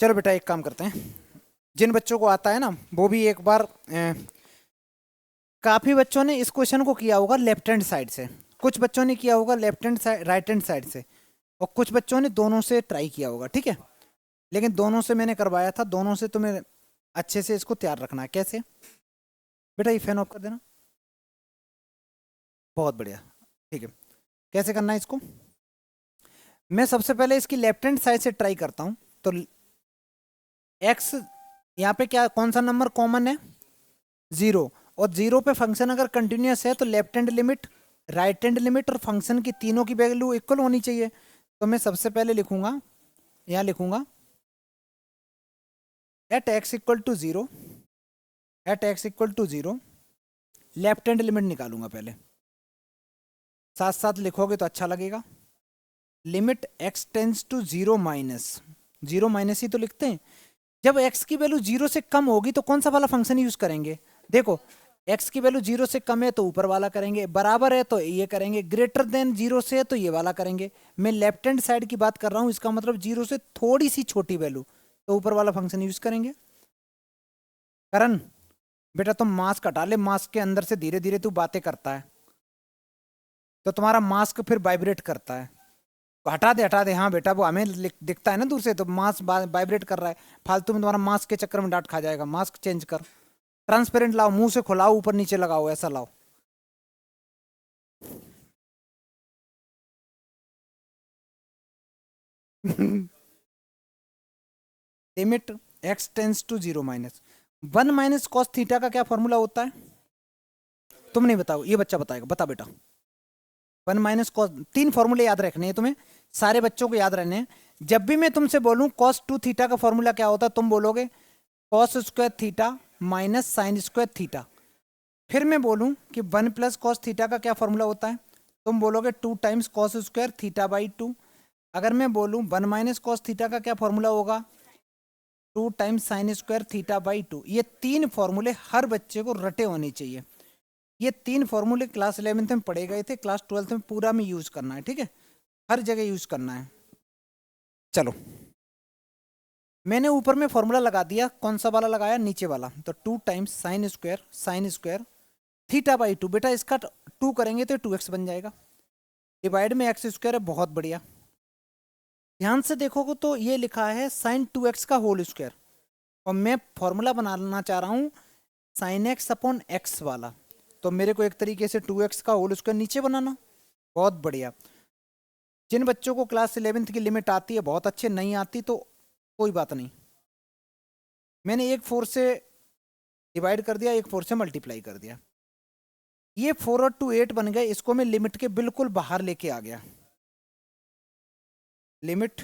चलो बेटा एक काम करते हैं। जिन बच्चों को आता है ना वो भी एक बार काफी बच्चों ने इस क्वेश्चन को किया होगा लेफ्ट हैंड साइड से, कुछ बच्चों ने किया होगा left hand side right hand side से, और कुछ बच्चों ने दोनों से ट्राई किया होगा। ठीक है, लेकिन दोनों से मैंने करवाया था, दोनों से तुम्हें अच्छे से इसको तैयार रखना है। कैसे बेटा, ये फैन ऑफ कर देना। बहुत बढ़िया। ठीक है, कैसे करना है इसको? मैं सबसे पहले इसकी लेफ्ट हैंड साइड से ट्राई करता हूं। तो एक्स, यहाँ पे क्या कौन सा नंबर कॉमन है? जीरो। और जीरो पे फंक्शन अगर कंटिन्यूअस है तो left hand limit, right hand limit और फंक्शन की तीनों की वैल्यू इक्वल होनी चाहिए। तो मैं सबसे पहले लिखूंगा, यहाँ लिखूंगा at x equal to zero, at x equal to zero left hand limit निकालूंगा पहले। साथ साथ लिखोगे तो अच्छा लगेगा। Limit x tends to zero minus, zero minus ही तो लिखते हैं। जब एक्स की वैल्यू जीरो से कम होगी तो कौन सा वाला फंक्शन यूज करेंगे? देखो, एक्स की वैल्यू जीरो से कम है तो ऊपर वाला करेंगे, बराबर है तो ये करेंगे, ग्रेटर देन जीरो से है तो ये वाला करेंगे। मैं लेफ्ट हैंड साइड की बात कर रहा हूं, इसका मतलब जीरो से थोड़ी सी छोटी वैल्यू, तो ऊपर वाला फंक्शन यूज करेंगे। करण बेटा तुम मास्क हटा ले, मास्क के अंदर से धीरे धीरे तू बातें करता है तो तुम्हारा मास्क फिर वाइब्रेट करता है। तो हटा दे हटा दे। हाँ बेटा, वो हमें दिखता है ना दूर से, तो मास्क वाइब्रेट कर रहा है। फालतू में तुम्हारा मास्क के चक्कर में डांट खा जाएगा। मास्क चेंज कर, ट्रांसपेरेंट लाओ, मुंह से खुलाओ, ऊपर नीचे लगाओ, ऐसा लाओ। Limit x tends to zero minus one minus cos theta का क्या फॉर्मूला होता है? तुम नहीं बताओ, ये बच्चा बताएगा। बता बेटा। वन माइनस कॉस, तीन फॉर्मूले याद रखने हैं तुम्हें, सारे बच्चों को याद रहने हैं। जब भी मैं तुमसे बोलूं कॉस टू थीटा का फॉर्मूला क्या होता है, तुम बोलोगे cos square theta minus sine square theta. फिर मैं बोलूं कि वन प्लस कॉस थीटा का क्या फॉर्मूला होता है, तुम बोलोगे two times cos square theta by two. अगर मैं बोलूं वन माइनस कॉस थीटा का क्या फॉर्मूला होगा, two times sine square theta by two. ये तीन फॉर्मूले हर बच्चे को रटे होने चाहिए। ये तीन फॉर्मूले क्लास 11th में पढ़े गए थे, क्लास 12th में पूरा में यूज करना है। ठीक है, हर जगह यूज करना है। चलो, मैंने ऊपर में फॉर्मूला लगा दिया। कौन सा वाला लगाया? नीचे वाला। तो two times sine square theta by two. बेटा इसका टू करेंगे तो टू एक्स बन जाएगा, डिवाइड में एक्स स्क्वायर है। बहुत बढ़िया। ध्यान से देखोगे तो ये लिखा है साइन टू एक्स का होल स्क्वायर, और मैं फॉर्मूला बनाना चाह रहा हूँ साइन एक्स अपॉन एक्स वाला। तो मेरे को एक तरीके से टू एक्स का होल स्क्वायर नीचे बनाना। बहुत बढ़िया। जिन बच्चों को क्लास 11th की लिमिट आती है बहुत अच्छे, नहीं आती तो कोई बात नहीं। मैंने एक फोर से डिवाइड कर दिया, एक फोर से मल्टीप्लाई कर दिया। ये फोर और टू एट बन गए, इसको मैं लिमिट के बिल्कुल बाहर लेके आ गया। Limit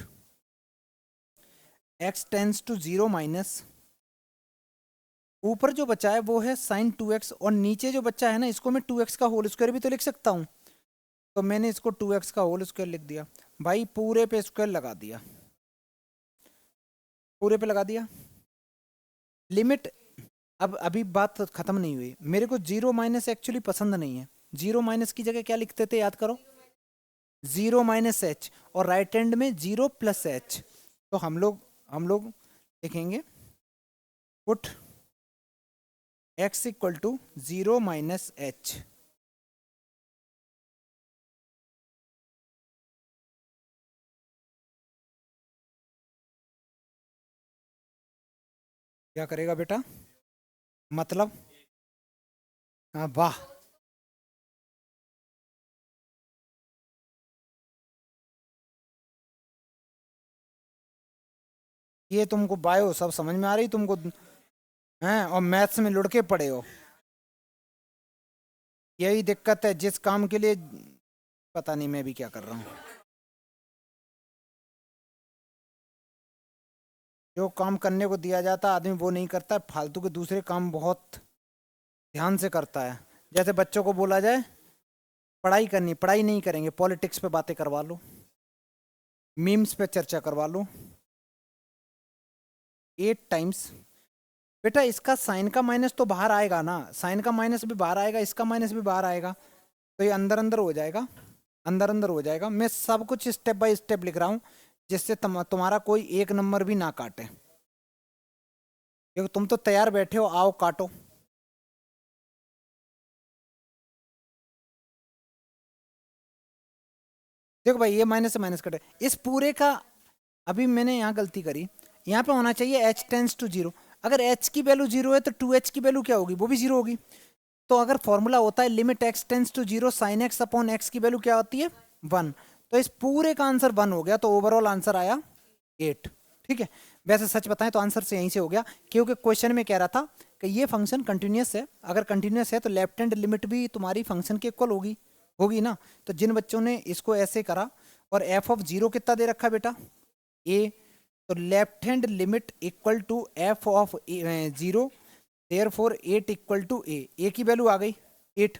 x tends to zero minus, ऊपर जो बचा है वो है साइन टू एक्स, और नीचे जो बच्चा है ना इसको मैं टू एक्स का होल स्क्वायर भी तो लिख सकता हूँ। तो मैंने इसको टू एक्स का होल स्क्वायर लिख दिया। भाई पूरे पे स्क्वायर लगा दिया, पूरे पे लगा दिया। लिमिट, अब अभी बात खत्म नहीं हुई। मेरे को जीरो माइनस एक्चुअली पसंद नहीं है। जीरो माइनस की जगह क्या लिखते थे, याद करो? जीरो माइनस एच, और राइट हैंड में जीरो प्लस एच। तो हम लोग लिखेंगे put x equal to zero minus h. क्या करेगा बेटा? मतलब, हाँ वाह। ये तुमको बायो सब समझ में आ रही तुमको, हैं? और मैथ्स में लुढ़के पड़े हो। यही दिक्कत है जिस काम के लिए, पता नहीं मैं भी क्या कर रहा हूँ। जो काम करने को दिया जाता आदमी वो नहीं करता, फालतू के दूसरे काम बहुत ध्यान से करता है। जैसे बच्चों को बोला जाए पढ़ाई करनी, पढ़ाई नहीं करेंगे, पॉलिटिक्स पे बातें करवा लो, मीम्स पे चर्चा करवा लो। एट टाइम्स, बेटा इसका साइन का माइनस तो बाहर आएगा ना, साइन का माइनस भी बाहर आएगा, इसका माइनस भी बाहर आएगा, तो ये अंदर अंदर हो जाएगा, अंदर अंदर हो जाएगा। मैं सब कुछ स्टेप बाय स्टेप लिख रहा हूँ जिससे तुम्हारा कोई एक नंबर भी ना काटे। क्योंकि तुम तो तैयार बैठे हो, आओ काटो। देखो भाई ये माइनस से माइनस कटे, इस पूरे का अभी मैंने यहाँ गलती करी, यहाँ पे होना चाहिए h टेंस टू जीरो। अगर h की वैल्यू जीरो है तो 2h की वैल्यू क्या होगी, वो भी जीरो होगी। तो अगर फॉर्मूला होता है limit x tends to zero sine x upon x की वैल्यू क्या होती है 1, तो इस पूरे का आंसर 1 हो गया, तो ओवरऑल आंसर आया 8। ठीक है, वैसे सच बताएं तो आंसर से यहीं से हो गया, क्योंकि क्वेश्चन में कह रहा था कि ये फंक्शन कंटिन्यूस है, अगर कंटिन्यूस है तो लेफ्ट हैंड लिमिट भी तुम्हारी फंक्शन के इक्वल होगी, होगी ना। तो जिन बच्चों ने इसको ऐसे करा, और एफ ऑफ जीरो कितना दे रखा है बेटा, ए, तो left hand limit equal to F of zero, therefore 8 equal to A की वैल्यू आ गई 8।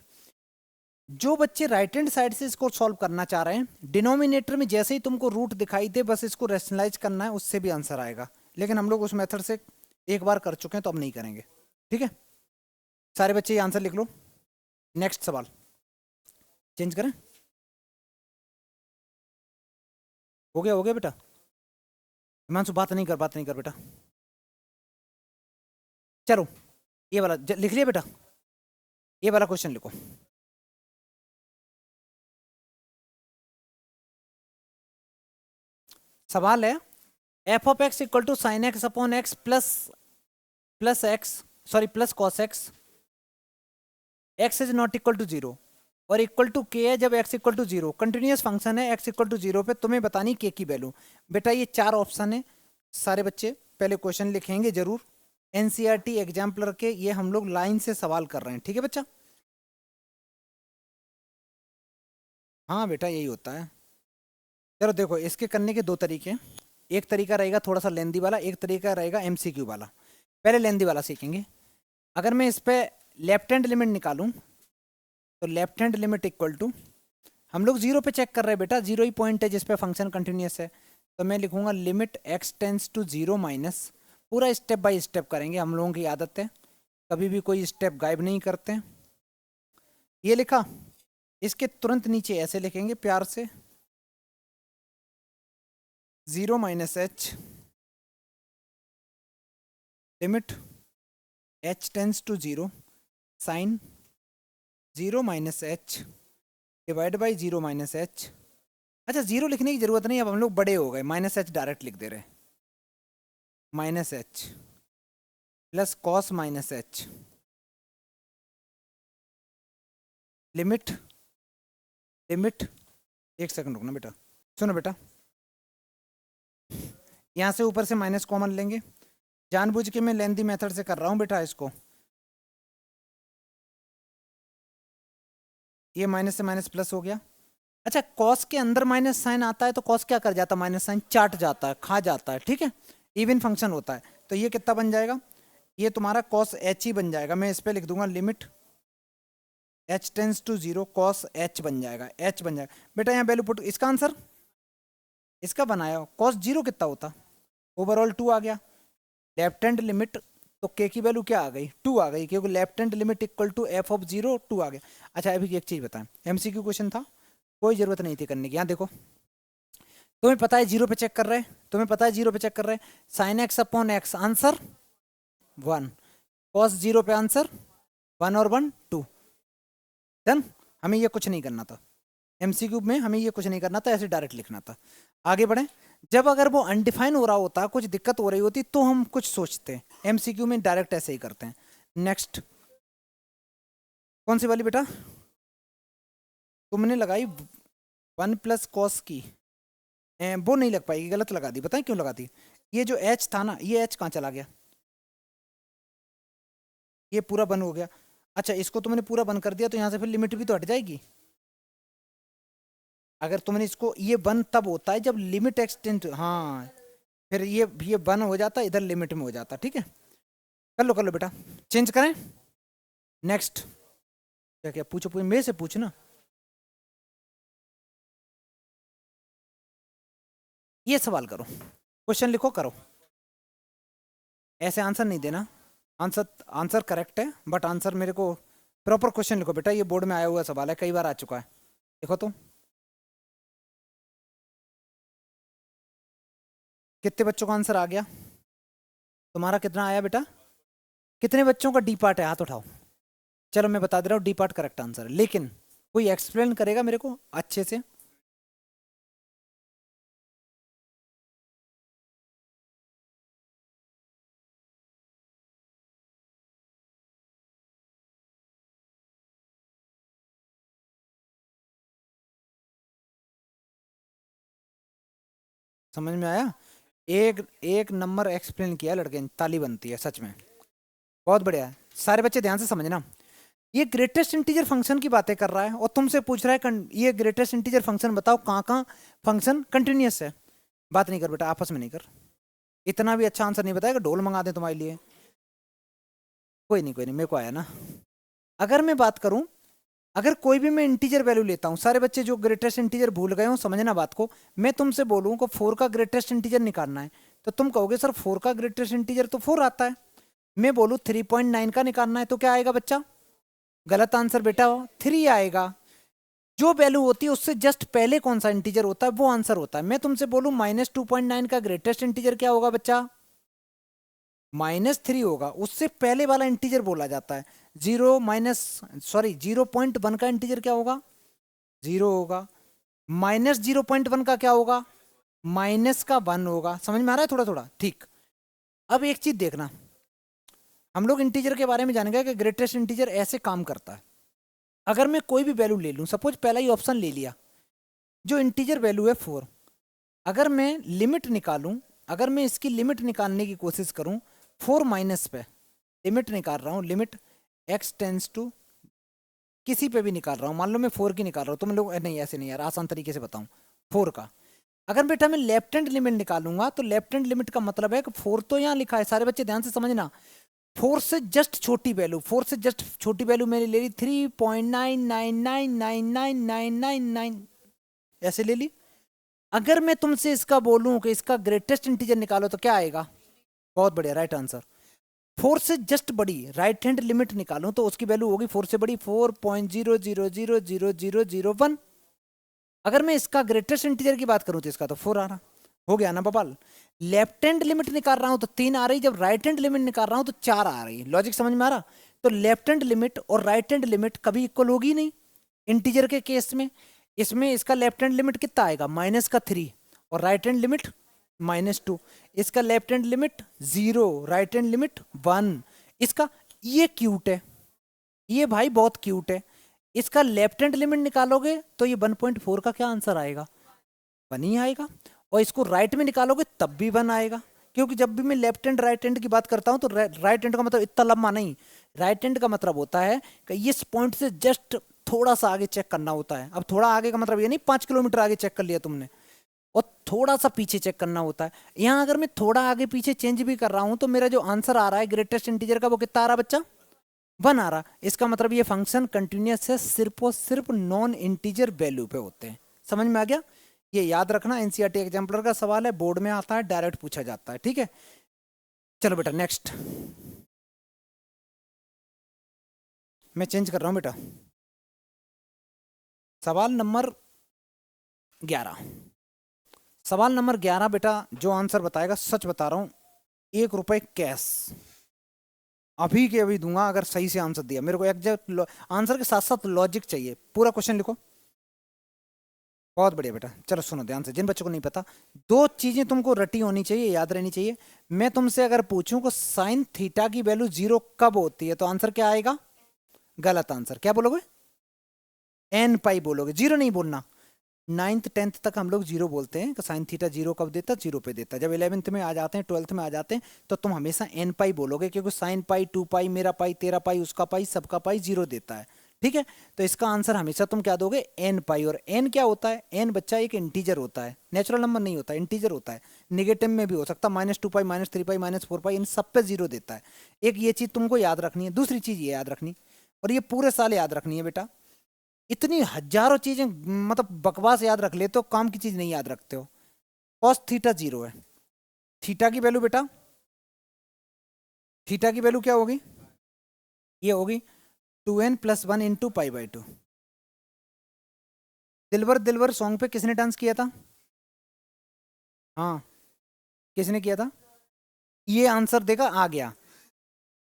जो बच्चे राइट हैंड साइड से इसको सॉल्व करना चाह रहे हैं, डिनोमिनेटर में जैसे ही तुमको रूट दिखाई दे बस इसको रेशनलाइज करना है, उससे भी आंसर आएगा। लेकिन हम लोग उस मेथड से एक बार कर चुके हैं तो अब नहीं करेंगे। ठीक है, सारे बच्चे ये आंसर लिख लो। नेक्स्ट सवाल चेंज करें, हो गया बेटा। हिमांशु बात नहीं कर बेटा। चलो ये वाला लिख लिया बेटा, ये वाला क्वेश्चन लिखो। सवाल है f of x equal to sine x upon x plus x, sorry plus cos x, x is not equal to zero और इक्वल टू के है जब x equal to zero, continuous function है, x equal to zero पे तुम्हें बतानी के की value. बेटा ये 4 ऑप्शन है, सारे बच्चे पहले क्वेश्चन लिखेंगे जरूर, एनसीईआरटी एग्जाम्पलर के ये हम लोग लाइन से सवाल कर रहे हैं। ठीक है बच्चा, हाँ बेटा यही होता है। चलो देखो इसके करने के दो तरीके हैं, एक तरीका रहेगा थोड़ा सा लेंदी वाला, एक तरीका रहेगा एमसीक्यू वाला। पहले लेंदी वाला सीखेंगे। अगर मैं इस पे लेफ्ट हैंड लिमिट निकालूं तो left hand limit equal to, हम लोग जीरो पे चेक कर रहे हैं बेटा, जीरो ही पॉइंट है जिस पे फंक्शन कंटिन्यूस है, तो मैं लिखूंगा limit x tends to zero minus, पूरा स्टेप बाय स्टेप करेंगे, हम लोगों की आदत है कभी भी कोई स्टेप गायब नहीं करते। ये लिखा, इसके तुरंत नीचे ऐसे लिखेंगे प्यार से, zero minus h limit h tends to zero sine zero minus h divide by zero minus h. अच्छा जीरो लिखने की जरूरत नहीं, अब हम लोग बड़े हो गए, माइनस एच डायरेक्ट लिख दे रहे, minus H plus cos minus h limit, limit एक सेकंड रुकना बेटा, सुनो बेटा, यहाँ से ऊपर से माइनस कॉमन लेंगे, जानबूझ के मैं लेंदी मेथड से कर रहा हूँ बेटा इसको, ये माइनस से माइनस प्लस हो गया। अच्छा कॉस के अंदर माइनस साइन आता है तो कॉस क्या कर जाता है, माइनस साइन चाट जाता है, खा जाता है। ठीक है, इवन फंक्शन होता है, तो ये कितना बन जाएगा, ये तुम्हारा कॉस एच ही बन जाएगा, मैं इस पे लिख दूंगा limit h tends to zero cos h बन जाएगा, एच बन जाएगा बेटा, यहाँ वैल्यू पुट, इसका आंसर इसका बनाया कॉस जीरो कितना होता, ओवरऑल 2 आ गया, लेफ्ट हैंड लिमिट तो के की वैल्यू क्या आ गई 2 आ गई, क्योंकि left hand limit equal to F of zero 2 आ गया। अच्छा अभी एक चीज बताएं, एमसीक्यू क्वेश्चन था, कोई जरूरत नहीं थी करने की। यहाँ देखो तुम्हें पता है जीरो पे चेक कर रहे हैं, तुम्हें पता है जीरो पे चेक कर रहे हैं, sign x upon x answer 1, cos zero पे आंसर 1 और 1 2, डन। हमें ये कुछ नहीं करना था एमसीक्यू में, हमें ये कुछ नहीं करना था, ऐसे डायरेक्ट लिखना था। आगे बढ़े, जब अगर वो अनडिफाइन हो रहा होता, कुछ दिक्कत हो रही होती तो हम कुछ सोचते हैं, एमसीक्यू में डायरेक्ट ऐसे ही करते हैं। नेक्स्ट कौन सी वाली बेटा, तुमने लगाई 1 प्लस कॉस की, वो नहीं लग पाएगी, गलत लगा दी, बताएं क्यों लगा दी, ये जो एच था ना, ये एच कहाँ चला गया, ये पूरा बंद हो गया। अच्छा इसको तुमने पूरा बंद कर दिया तो यहाँ से फिर लिमिट भी तो हट जाएगी, अगर तुमने इसको, ये बंद तब होता है जब लिमिट एक्सटेंड, हाँ फिर ये बंद हो जाता, इधर लिमिट में हो जाता। ठीक है, कर लो बेटा, चेंज करें। नेक्स्ट क्या क्या पूछो, मेरे से पूछना, ये सवाल करो, क्वेश्चन लिखो करो, ऐसे आंसर नहीं देना, आंसर आंसर करेक्ट है बट आंसर मेरे को प्रॉपर क्वेश्चन लिखो बेटा, ये बोर्ड में आया हुआ सवाल है, कई बार आ चुका है, देखो तो कितने बच्चों का आंसर आ गया, तुम्हारा कितना आया बेटा कितने बच्चों का डी पार्ट है, हाथ उठाओ। चलो मैं बता दे रहा हूँ, डी पार्ट करेक्ट आंसर है, लेकिन कोई एक्सप्लेन करेगा मेरे को अच्छे से? समझ में आया? एक एक नंबर एक्सप्लेन किया लड़के ने, ताली बनती है सच में, बहुत बढ़िया है। सारे बच्चे ध्यान से समझना, ये ग्रेटेस्ट इंटीजर फंक्शन की बातें कर रहा है और तुमसे पूछ रहा है ये ग्रेटेस्ट इंटीजर फंक्शन बताओ कहाँ कहाँ फंक्शन कंटिन्यूस है। बात नहीं कर बेटा, आपस में नहीं कर, इतना भी अच्छा आंसर नहीं बताएगा, ढोल मंगा दे तुम्हारे लिए। कोई नहीं कोई नहीं, मेरे को आया ना। अगर मैं बात करूं, अगर कोई भी मैं इंटीजर वैल्यू लेता हूं, सारे बच्चे जो ग्रेटेस्ट इंटीजर भूल गए हो समझना बात को, मैं तुमसे बोलूं को 4 का ग्रेटेस्ट इंटीजर निकालना है, तो तुम कहोगे सर 4 का ग्रेटेस्ट इंटीजर तो 4 आता है। मैं बोलूं 3.9 का निकालना है, तो क्या आएगा बच्चा? गलत आंसर बेटा, 3 आएगा। जो वैल्यू होती है उससे जस्ट पहले कौन सा इंटीजर होता है वो आंसर होता है। मैं तुमसे बोलूं -2.9 का ग्रेटेस्ट इंटीजर क्या होगा बच्चा? -3 होगा, उससे पहले वाला इंटीजर बोला जाता है। 0.1 का इंटीजर क्या होगा? 0 होगा। -0.1 का क्या होगा? माइनस का 1 होगा। समझ में आ रहा है थोड़ा थोड़ा? ठीक। अब एक चीज देखना, हम लोग इंटीजर के बारे में जानेंगे कि ग्रेटेस्ट इंटीजर ऐसे काम करता है। अगर मैं कोई भी वैल्यू ले लूं, सपोज पहला ही ऑप्शन ले लिया, जो इंटीजर वैल्यू है 4, अगर मैं लिमिट निकालूं, अगर मैं इसकी लिमिट निकालने की कोशिश करूं 4 माइनस पे, लिमिट निकाल रहा हूं, लिमिट x टेंस टू, किसी पे भी निकाल रहा हूं, मान लो मैं 4 की निकाल रहा हूं, तुम लोग नहीं ऐसे नहीं यार, आसान तरीके से बताऊं 4 का। अगर बेटा मैं लेफ्ट हैंड लिमिट निकालूंगा, तो लेफ्ट हैंड लिमिट का मतलब है कि 4 तो यहाँ लिखा है, सारे बच्चे ध्यान से समझना, 4 से जस्ट छोटी वैल्यू, 4 से जस्ट छोटी वैल्यू मैंने ले ली 3.9999999, ऐसे ले ली। अगर मैं तुमसे इसका बोलूं कि इसका ग्रेटेस्ट इंटीजर निकालो, तो क्या आएगा? बहुत बढ़िया, राइट आंसर। 4 से जस्ट बड़ी राइट हैंड लिमिट निकालूं तो उसकी वैल्यू होगी 4 से बड़ी 4.0000001। अगर मैं इसका ग्रेटेस्ट इंटीजर की बात करूं तो इसका तो 4 आ रहा, हो गया ना बबाल। लेफ्ट हैंड लिमिट निकाल रहा हूं तो 3 आ रही, जब राइट हैंड लिमिट निकाल रहा हूं तो 4 आ रही। लॉजिक समझ में आ रहा? तो लेफ्ट हैंड लिमिट और राइट हैंड लिमिट कभी इक्वल होगी नहीं इंटीजर के केस में। इसमें इसका लेफ्ट हैंड लिमिट कितना आएगा? -3, और राइट हैंड लिमिट -2। इसका left hand limit 0, right hand limit 1। इसका, ये क्यूट है, ये भाई बहुत क्यूट है। इसका लेफ्ट हैंड लिमिट निकालोगे तो ये 1.4 का क्या आंसर आएगा? 1 ही आएगा। और इसको राइट में निकालोगे तब भी 1 आएगा, क्योंकि जब भी मैं लेफ्ट हैंड राइट हैंड की बात करता हूं तो राइट हैंड का मतलब इतना लंबा नहीं, राइट हैंड का मतलब होता है कि इस पॉइंट से जस्ट थोड़ा सा आगे चेक करना होता है। अब थोड़ा आगे का मतलब ये नहीं 5 किलोमीटर आगे चेक कर लिया तुमने, और थोड़ा सा पीछे चेक करना होता है। यहाँ अगर मैं थोड़ा आगे पीछे चेंज भी कर रहा हूं तो मेरा जो आंसर आ रहा है ग्रेटेस्ट इंटीजर का वो कितना आ रहा है बच्चा? 1 आ रहा। इसका मतलब ये फंक्शन कंटिन्यूस है, सिर्फ और सिर्फ नॉन इंटीजर वैल्यू पे होते हैं। समझ में आ गया? ये याद रखना, एनसीईआरटी एग्जाम्पलर का सवाल है, बोर्ड में आता है, डायरेक्ट पूछा जाता है। ठीक है, चलो बेटा नेक्स्ट। मैं चेंज कर रहा हूं बेटा, सवाल नंबर 11। सवाल नंबर 11 बेटा, जो आंसर बताएगा, सच बता रहा हूं, 1 रुपए कैश अभी के अभी दूंगा अगर सही से आंसर दिया। मेरे को एग्जैक्ट आंसर के साथ साथ लॉजिक चाहिए, पूरा क्वेश्चन लिखो। बहुत बढ़िया बेटा, चलो सुनो ध्यान से, जिन बच्चों को नहीं पता, 2 चीजें तुमको रटी होनी चाहिए, याद रहनी चाहिए। मैं तुमसे अगर पूछूं को साइन थीटा की वैल्यू 0 कब होती है, तो आंसर क्या आएगा? गलत आंसर। क्या बोलोगे? n पाई बोलोगे, 0 नहीं बोलना। 9th 10th तक हम लोग 0 बोलते हैं कि साइन थीटा 0 कब देता? 0 पे देता। जब 11th में आ जाते हैं, 12th में आ जाते हैं, तो तुम हमेशा n पाई बोलोगे, क्योंकि साइन पाई, 2 पाई, मेरा पाई, तेरा पाई, उसका पाई, सबका पाई 0 देता है। ठीक है, तो इसका आंसर हमेशा तुम क्या दोगे? n पाई। और n क्या होता है? n बच्चा एक इंटीजर होता है, नेचुरल नंबर नहीं होता, इंटीजर होता है। निगेटिव में भी हो सकता, -2 पाई, -3 पाई, -4 पाई, इन सब पे 0 देता है। एक ये चीज तुमको याद रखनी है। दूसरी चीज ये याद रखनी, और ये पूरे साल याद रखनी है बेटा, इतनी हजारों चीजें मतलब बकवास याद रख लेते हो, काम की चीज नहीं याद रखते हो। कॉस थीटा 0 है, थीटा की वैल्यू बेटा, थीटा की वैल्यू क्या होगी? ये होगी 2n+1 इंटू π/2। दिलवर दिलवर सॉन्ग पे किसने डांस किया था? हाँ, किसने किया था? ये आंसर देगा, आ गया।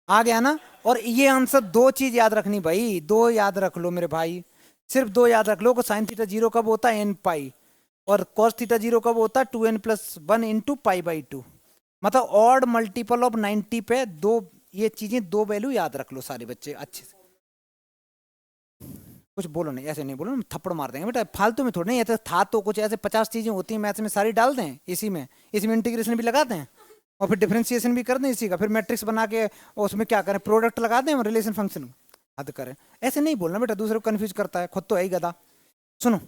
आ गया ना। और ये आंसर, दो चीज याद रखनी भाई, दो याद रख लो मेरे भाई, सिर्फ दो याद रख लो को साइन थीटा जीरो कब होता है, एन पाई, और कॉस थीटा जीरो कब होता है, 2n+1 into pi by to. मतलब ऑड मल्टीपल ऑफ 90 पे दो, ये चीजें दो वैल्यू याद रख लो सारे बच्चे अच्छे से। कुछ बोलो नहीं, ऐसे नहीं बोलो, थप्पड़ मार देंगे बेटा, फालतू में थोड़ी नहीं, ऐसे था तो कुछ ऐसे 50 चीजें होती हैं मैथ्स में, सारी डाल दें इसी में, इसी में इंटीग्रेशन भी लगा दें और फिर डिफरेंशिएशन भी कर दें इसी का, फिर मैट्रिक्स बना के और उसमें क्या करें, प्रोडक्ट लगा दें और रिलेशन फंक्शन हद करें। ऐसे नहीं बोलना बेटा, दूसरे को कंफ्यूज करता है, खुद तो है ही गधा। सुनो,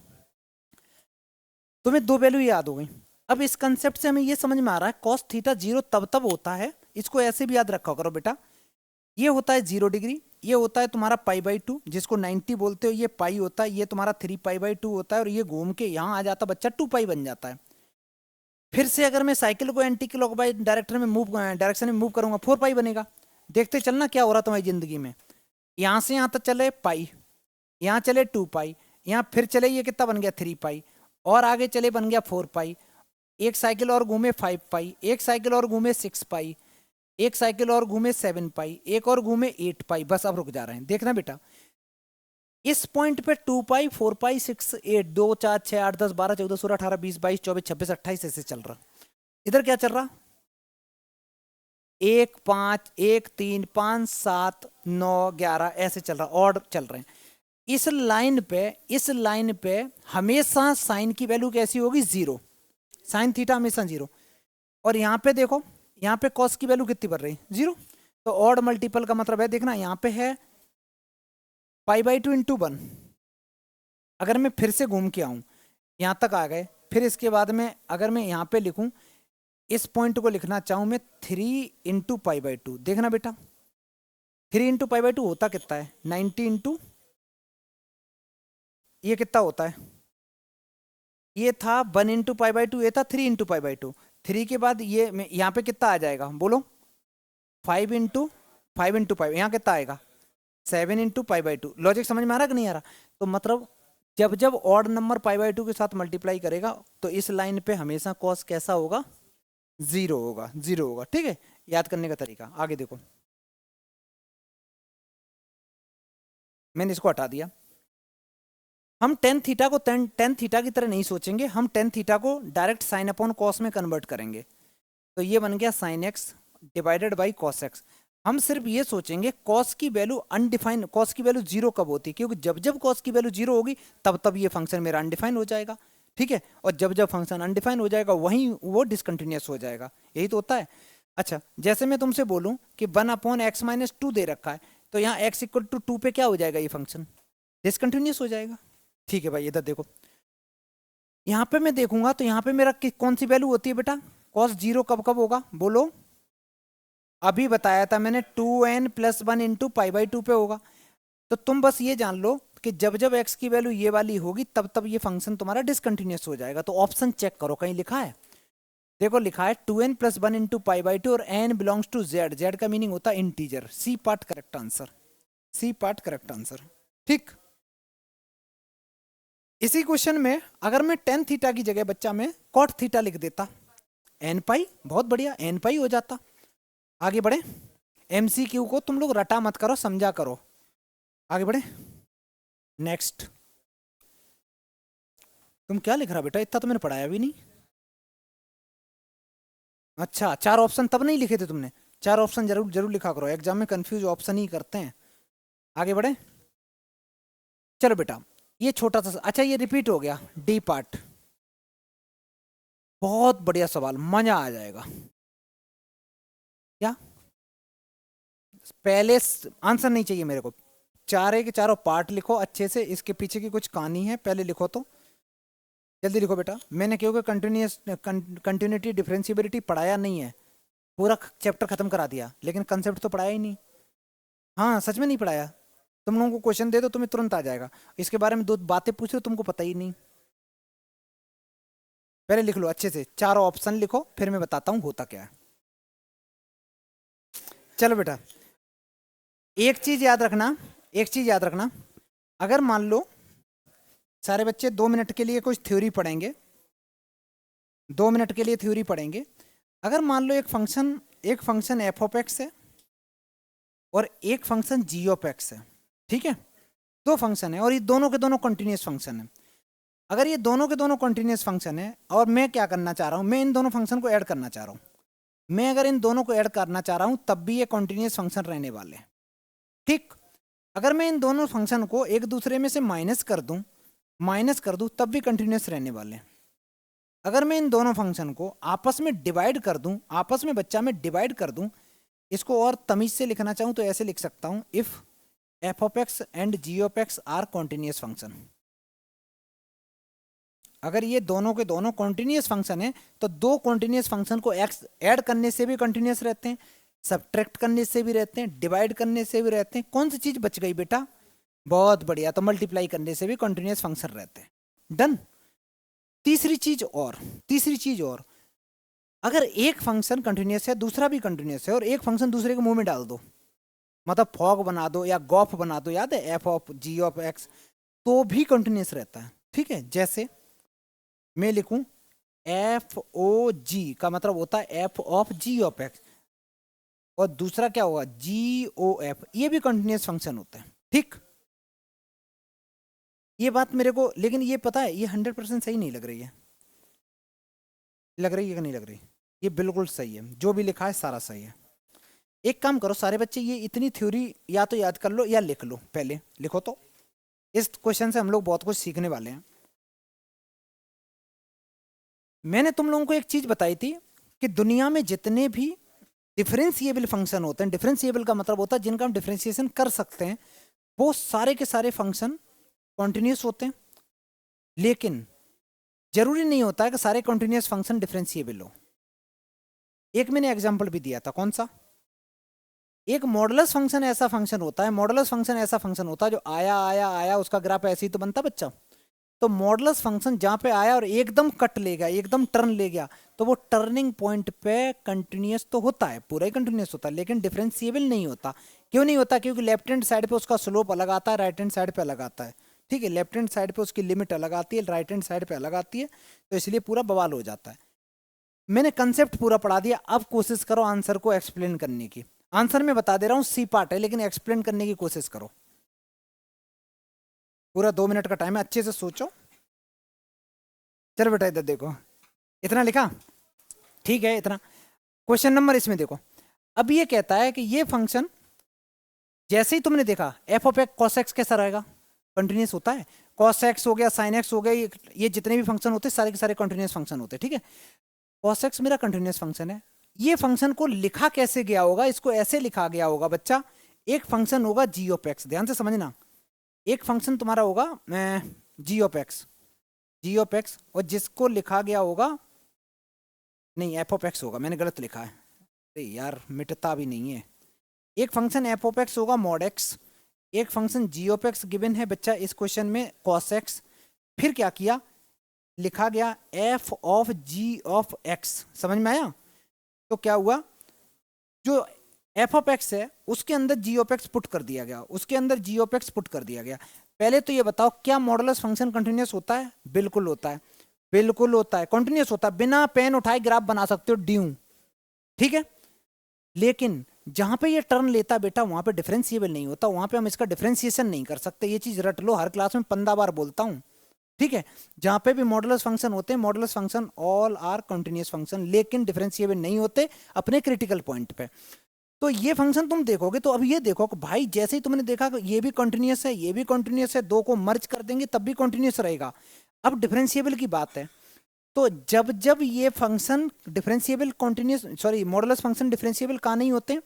तुम्हें दो वैल्यू याद हो गई। अब इस कंसेप्ट से हमें ये समझ में आ रहा है कॉस थीटा जीरो तब तब होता है, इसको ऐसे भी याद रखा करो बेटा, ये होता है 0 डिग्री, ये होता है तुम्हारा पाई बाई टू जिसको 90 बोलते हो, ये पाई होता है, ये तुम्हारा 3 पाई बाई टू होता है, और ये घूम के यहाँ आ जाता बच्चा 2 पाई बन जाता है। फिर से अगर मैं साइकिल को एंटी क्लॉकवाइज डायरेक्शन में मूव करूंगा 4 पाई बनेगा। देखते चलना क्या हो रहा तुम्हारी जिंदगी में, यहाँ से यहाँ तक चले पाई, यहाँ चले 2 पाई, यहाँ फिर चले ये कितना बन गया 3 पाई, और आगे चले बन गया 4 पाई, एक साइकिल और घूमे 5 पाई, एक साइकिल और घूमे 6 पाई, एक साइकिल और घूमे 7 पाई, एक और घूमे 8 पाई, बस अब रुक जा रहे हैं। देखना बेटा, इस पॉइंट पे 2 पाई 4 पाई 6 8 2 4 6 8 10 12 14 16 18 20 22 24 26 28 ऐसे चल रहा। इधर क्या चल रहा, 1 5 1 3 5 7 9 11 ऐसे चल रहा, ऑड चल रहे हैं। इस लाइन पे हमेशा साइन की वैल्यू कैसी होगी, जीरो, साइन थीटा हमेशा जीरो। और यहाँ पे देखो, यहाँ पे कॉस की वैल्यू कितनी बढ़ रही, जीरो। तो ऑड मल्टीपल का मतलब है, देखना यहाँ पे है पाई बाई टू इंटू वन। अगर मैं फिर से घूम के आऊँ, यहाँ तक आ गए, फिर इसके बाद में अगर मैं यहाँ पे लिखूँ, इस पॉइंट को लिखना चाहूँ मैं 3 इंटू पाई बाई टू, देखना बेटा 3 इंटू पाई बाई टू होता कितना है, 90 इंटू, ये कितना होता है, ये था 1 इंटू पाई बाई टू, ये था 3 इंटू पाई बाई टू। 3 के बाद ये यहाँ पे कितना आ जाएगा बोलो, 5 इंटू 5 यहाँ कितना आएगा 7 into pi by to. Logic समझ में आ रहा कि नहीं आ रहा। तो मतलब जब जब odd number pi by to के साथ मल्टीप्लाई करेगा तो इस लाइन पे हमेशा कॉस कैसा होगा, जीरो होगा, जीरो होगा। ठीक है, याद करने का तरीका। आगे देखो, मैंने इसको हटा दिया। हम टेन थीटा को टेन थीटा की तरह नहीं सोचेंगे, हम टेन थीटा को डायरेक्ट साइन अपॉन कॉस में कन्वर्ट करेंगे। तो ये बन गया sine x divided by cos x. हम सिर्फ ये सोचेंगे कॉस की वैल्यू अनडिफाइन, कॉस की वैल्यू जीरो कब होती है, क्योंकि जब जब कॉस की वैल्यू जीरो होगी तब तब ये फंक्शन मेरा अनडिफाइन हो जाएगा। ठीक है, और जब जब फंक्शन अनडिफाइन हो जाएगा वहीं वो डिसकंटिन्यूस हो जाएगा, यही तो होता है। अच्छा, जैसे मैं तुमसे बोलूं कि 1/x-2 दे रखा है, तो यहाँ x इक्वल टू 2 पे क्या हो जाएगा, ये फंक्शन डिसकंटिन्यूस हो जाएगा। ठीक है भाई, इधर देखो, यहाँ पे मैं देखूंगा तो यहाँ पे मेरा कौन सी वैल्यू होती है बेटा, कॉस जीरो कब कब होगा बोलो, अभी बताया था मैंने 2n+1 into pi by to पे होगा। तो तुम बस ये जान लो कि जब जब x की वैल्यू ये वाली होगी तब तब ये फंक्शन तुम्हारा डिसकंटिन्यूस हो जाएगा। तो ऑप्शन चेक करो, कहीं लिखा है, देखो लिखा है 2n+1 into pi by two और n belongs to z, z का मीनिंग होता है integer. C part correct answer, C part correct answer. ठीक, इसी क्वेश्चन में अगर मैं टेन थीटा की जगह बच्चा में कॉट थीटा लिख देता, एन पाई, बहुत बढ़िया, एन पाई हो जाता। आगे बढ़े, एमसीक्यू को तुम लोग रटा मत करो, समझा करो। आगे बढ़े, नेक्स्ट। तुम क्या लिख रहा बेटा, इतना तो मैंने पढ़ाया भी नहीं। अच्छा, चार ऑप्शन तब नहीं लिखे थे तुमने, चार ऑप्शन जरूर जरूर लिखा करो, एग्जाम में कंफ्यूज ऑप्शन ही करते हैं। आगे बढ़े, चलो बेटा, ये छोटा सा, अच्छा ये रिपीट हो गया, डी पार्ट, बहुत बढ़िया सवाल, मजा आ जाएगा। क्या पहले आंसर नहीं चाहिए मेरे को, चारे के चारों पार्ट लिखो अच्छे से, इसके पीछे की कुछ कहानी है पहले लिखो। तो जल्दी लिखो बेटा, मैंने क्योंकि कंटिन्यूटी डिफरेंशिएबिलिटी पढ़ाया नहीं है, पूरा चैप्टर खत्म करा दिया लेकिन कंसेप्ट तो पढ़ाया ही नहीं। हाँ सच में नहीं पढ़ाया, तुम लोगों को क्वेश्चन दे दो तुम्हें तुरंत आ जाएगा, इसके बारे में दो बातें पूछ रहे हो तुमको पता ही नहीं। पहले लिख लो अच्छे से, चारों ऑप्शन लिखो, फिर मैं बताता हूँ होता क्या है। चलो बेटा, एक चीज याद रखना, एक चीज याद रखना, अगर मान लो सारे बच्चे 2 मिनट के लिए कुछ थ्योरी पढ़ेंगे, 2 मिनट के लिए थ्योरी पढ़ेंगे। अगर मान लो एक फंक्शन f ऑफ x है, और एक फंक्शन जी ऑफ एक्स है, ठीक है, दो फंक्शन है और ये दोनों के दोनों कंटिन्यूस फंक्शन है। अगर ये दोनों के दोनों कंटिन्यूस फंक्शन है और मैं क्या करना चाह रहा हूं, मैं इन दोनों फंक्शन को ऐड करना चाह रहा हूं, मैं अगर इन दोनों को ऐड करना चाह रहा हूं तब भी ये कंटिन्यूस फंक्शन रहने वाले हैं, ठीक। अगर मैं इन दोनों फंक्शन को एक दूसरे में से माइनस कर दूं तब भी कंटिन्यूस रहने वाले हैं। अगर मैं इन दोनों फंक्शन को आपस में डिवाइड कर दूं, आपस में बच्चा में डिवाइड कर दूं, इसको और तमीज से लिखना चाहूं तो ऐसे लिख सकता हूं, if f of x and g of x are continuous function. अगर ये दोनों के दोनों कॉन्टिन्यूस फंक्शन है तो दो कॉन्टिन्यूस फंक्शन को एक्स ऐड करने से भी कॉन्टिन्यूस रहते हैं, सब्ट्रैक्ट करने से भी रहते हैं, डिवाइड करने से भी रहते हैं। कौन सी चीज बच गई बेटा? बहुत बढ़िया, तो मल्टीप्लाई करने से भी कॉन्टिन्यूस फंक्शन रहते हैं। डन। तीसरी चीज और, अगर एक फंक्शन कंटिन्यूस है दूसरा भी कंटिन्यूस है और एक फंक्शन दूसरे के मुंह में डाल दो, मतलब फॉग बना दो या गॉफ बना दो, याद है f of g of x, तो भी कंटिन्यूस रहता है, ठीक है। जैसे मैं लिखूं एफ ओ जी का मतलब होता है f of g of x, और दूसरा क्या होगा जी ओ एफ, ये भी कंटिन्यूस फंक्शन होता है, ठीक। ये बात मेरे को, लेकिन ये पता है ये 100% सही नहीं लग रही है, लग रही है कि नहीं लग रही? ये बिल्कुल सही है, जो भी लिखा है सारा सही है। एक काम करो सारे बच्चे, ये इतनी थ्योरी या तो याद कर लो या लिख लो, पहले लिखो तो इस क्वेश्चन से हम लोग बहुत कुछ सीखने वाले हैं। मैंने तुम लोगों को एक चीज बताई थी कि दुनिया में जितने भी डिफरेंशिएबल फंक्शन होते हैं, डिफरेंशिएबल का मतलब होता है जिनका हम डिफरेंशिएशन कर सकते हैं, वो सारे के सारे फंक्शन कॉन्टिन्यूस होते हैं। लेकिन जरूरी नहीं होता है कि सारे कॉन्टिन्यूस फंक्शन डिफरेंशिएबल हो। एक मैंने एग्जांपल भी दिया था, कौन सा? एक मॉडुलस फंक्शन ऐसा फंक्शन होता है, मॉडुलस फंक्शन ऐसा फंक्शन होता है जो आया आया आया उसका ग्राफ ऐसे ही तो बनता बच्चा। तो मॉडुलस फंक्शन जहां पे आया और एकदम कट ले गया, एकदम टर्न ले गया, तो वो टर्निंग पॉइंट पे कंटिन्यूस तो होता है, पूरा ही कंटिन्यूस होता है, लेकिन डिफरेंशिएबल नहीं होता। क्यों नहीं होता? क्योंकि लेफ्ट हैंड साइड पे उसका स्लोप अलग आता है, राइट हैंड साइड पे अलग आता है, ठीक है। लेफ्ट हैंड साइड पे उसकी लिमिट अलग आती है, राइट हैंड साइड पे अलग आती है, तो इसलिए पूरा बवाल हो जाता है। मैंने कंसेप्ट पूरा पढ़ा दिया, अब कोशिश करो आंसर को एक्सप्लेन करने की। आंसर मैं बता दे रहा हूँ सी पार्ट है, लेकिन एक्सप्लेन करने की कोशिश करो। पूरा 2 मिनट का टाइम है, अच्छे से सोचो। चलो बेटा इधर देखो, इतना लिखा, ठीक है इतना। क्वेश्चन नंबर इसमें देखो, अब ये कहता है कि ये फंक्शन जैसे ही तुमने देखा F of x cos x कैसा रहेगा? कंटिन्यूस होता है। कॉस एक्स हो गया, साइन एक्स हो गया, ये जितने भी फंक्शन होते हैं सारे के सारे कंटिन्यूस फंक्शन होते हैं, ठीक है। कॉस एक्स मेरा कंटिन्यूस फंक्शन है। ये फंक्शन को लिखा कैसे गया होगा? इसको ऐसे लिखा गया होगा बच्चा, एक फंक्शन होगा जी ऑफ एक्स, ध्यान से समझना, एक फंक्शन तुम्हारा होगा जी ऑफ एक्स और जिसको लिखा गया होगा, नहीं एफ ऑफ एक्स होगा, मैंने गलत लिखा है, अरे यार मिटता भी नहीं है। एक फंक्शन एफ ऑफ एक्स होगा मॉड एक्स, एक function g of x given है बच्चा इस क्वेश्चन में कॉस एक्स, फिर क्या किया, लिखा गया f of g of x, समझ में आया? तो क्या हुआ, जो एफ ऑफ एक्स है उसके अंदर जी ऑफ एक्स पुट कर दिया गया, उसके अंदर जी ऑफ एक्स पुट कर दिया गया। पहले तो ये बताओ क्या मॉडुलस फंक्शन कंटिन्यूस होता है? बिल्कुल होता है, बिल्कुल होता है, कंटिन्यूस होता है, बिना पेन उठाए ग्राफ बना सकते हो ड्यू, ठीक है। लेकिन जहां पे ये टर्न लेता है बेटा वहां पे डिफरेंशिएबल नहीं होता, वहां पे हम इसका डिफरेंशिएशन नहीं कर सकते। ये चीज रट लो, हर क्लास में 15 बार बोलता हूं, ठीक है। जहां पे भी मॉडुलस फंक्शन होते हैं, modulus function all are continuous function, लेकिन डिफरेंशिएबल नहीं होते अपने क्रिटिकल पॉइंट पे। तो ये फंक्शन तुम देखोगे तो अब ये देखो कि भाई जैसे ही तुमने देखा कि ये भी कंटिन्यूस है, ये भी कंटिन्यूस है, दो को मर्ज कर देंगे तब भी कंटिन्यूस रहेगा। अब डिफरेंशिएबल की बात है, तो जब जब ये function differentiable continuous, sorry modulus function differentiable कहाँ नहीं होते?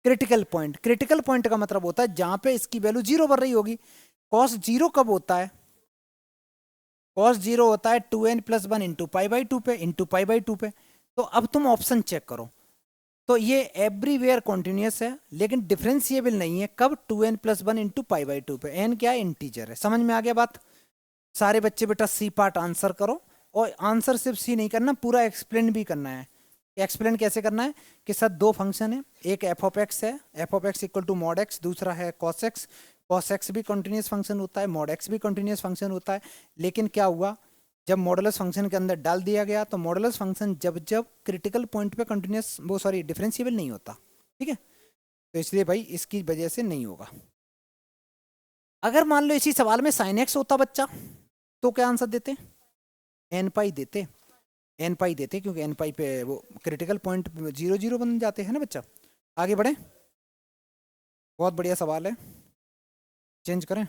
Critical point. क्रिटिकल पॉइंट का मतलब होता है जहां पे इसकी वैल्यू जीरो बन रही होगी। कॉस जीरो कब होता है? कॉस जीरो होता है 2n+1 into pi by to पे, इंटू पाई बाई टू पे। तो अब तुम ऑप्शन चेक करो, तो ये एवरीवेयर कॉन्टिन्यूस है लेकिन डिफरेंशिएबल नहीं है। कब? 2n+1 into pi by to पे, एन क्या है? इंटीजर है। समझ में आ गया बात? सारे बच्चे बेटा सी पार्ट आंसर करो, और आंसर सिर्फ सी नहीं करना, पूरा एक्सप्लेन भी करना है। एक्सप्लेन कैसे करना है कि सर दो फंक्शन है, एक एफ ऑफ एक्स है, f of x equal to mod x, दूसरा है कॉस एक्स। कॉस एक्स भी कंटिन्यूस फंक्शन होता है, मॉड एक्स भी कंटिन्यूस फंक्शन होता है, लेकिन क्या हुआ, जब मॉडुलस फंक्शन के अंदर डाल दिया गया तो मॉडुलस फंक्शन जब जब क्रिटिकल पॉइंट पे कंटिन्यूस, वो सॉरी डिफरेंशिएबल नहीं होता, ठीक है। तो इसलिए भाई इसकी वजह से नहीं होगा। अगर मान लो इसी सवाल में साइन एक्स होता बच्चा, तो क्या आंसर देते? एन पाई देते। एन पाई देते, क्योंकि एन पाई पे वो क्रिटिकल पॉइंट 0 0 बन जाते हैं ना बच्चा। आगे बढ़े, बहुत बढ़िया सवाल है। चेंज करें,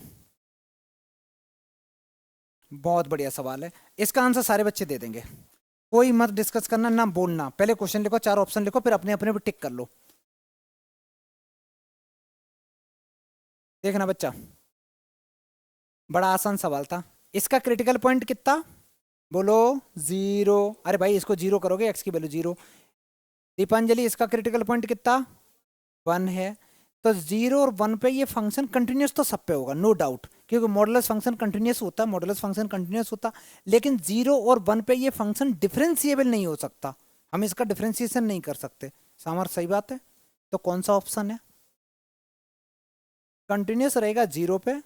बहुत बढ़िया सवाल है। इसका आंसर सारे बच्चे दे देंगे, कोई मत डिस्कस करना ना बोलना। पहले क्वेश्चन लिखो, 4 ऑप्शन लिखो, फिर अपने अपने पे टिक कर लो। देखना बच्चा, बड़ा आसान सवाल था। इसका क्रिटिकल पॉइंट कितना? बोलो 0। अरे भाई इसको 0 करोगे, एक्स की वैल्यू 0। दीपांजलि इसका क्रिटिकल पॉइंट कितना? 1 है। तो 0 और 1 पे ये फंक्शन कंटिन्यूस तो सब पे होगा, नो डाउट, क्योंकि मॉडुलस फंक्शन कंटिन्यूस होता है, मॉडुलस फंक्शन कंटिन्यूस होता। लेकिन 0 और 1 पे ये फंक्शन डिफरेंशिएबल नहीं हो सकता, हम इसका डिफरेंशिएशन नहीं कर सकते। सामर सही बात है। तो कौन सा ऑप्शन है? कंटिन्यूस रहेगा 0 पे।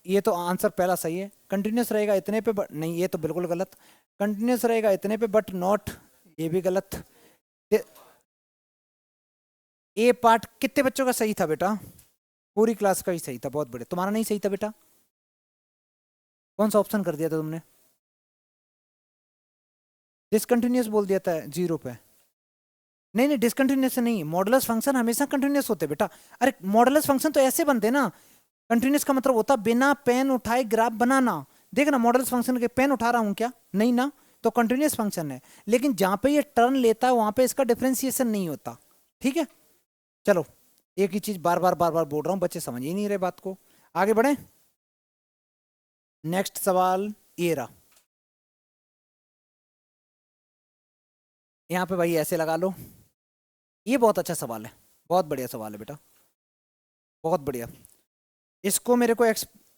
ये तो आंसर पहला सही है। कंटिन्यूस रहेगा इतने पे बट नहीं, ये तो बिल्कुल गलत। कंटिन्यूस रहेगा इतने पे बट नॉट, ये भी गलत। ए पार्ट कितने बच्चों का सही था बेटा? पूरी क्लास का ही सही था, बहुत बढ़िया। तुम्हारा नहीं सही था बेटा, कौन सा ऑप्शन कर दिया था तुमने? डिसकंटिन्यूस बोल दिया था 0 पे। नहीं नहीं, डिसकंटिन्यूस नहीं, मॉडुलस फंक्शन हमेशा कंटिन्यूस होते बेटा। अरे मॉडुलस फंक्शन तो ऐसे बनते ना, कंटिन्यूस का मतलब होता बिना पेन उठाए ग्राफ बनाना। देख ना, मॉडुलस फंक्शन के पेन उठा रहा हूं क्या? नहीं ना, तो कंटिन्यूस फंक्शन है। लेकिन जहां पे ये टर्न लेता है वहां पे इसका डिफरेंशिएशन नहीं होता। ठीक है, चलो, एक ही चीज बार बार बार बार बोल रहा हूं, बच्चे समझ ही नहीं रहे बात को। आगे बढ़े, नेक्स्ट सवाल ये रहा। यहाँ पे भाई ऐसे लगा लो, ये बहुत अच्छा सवाल है, बहुत बढ़िया सवाल है बेटा, बहुत बढ़िया। इसको मेरे को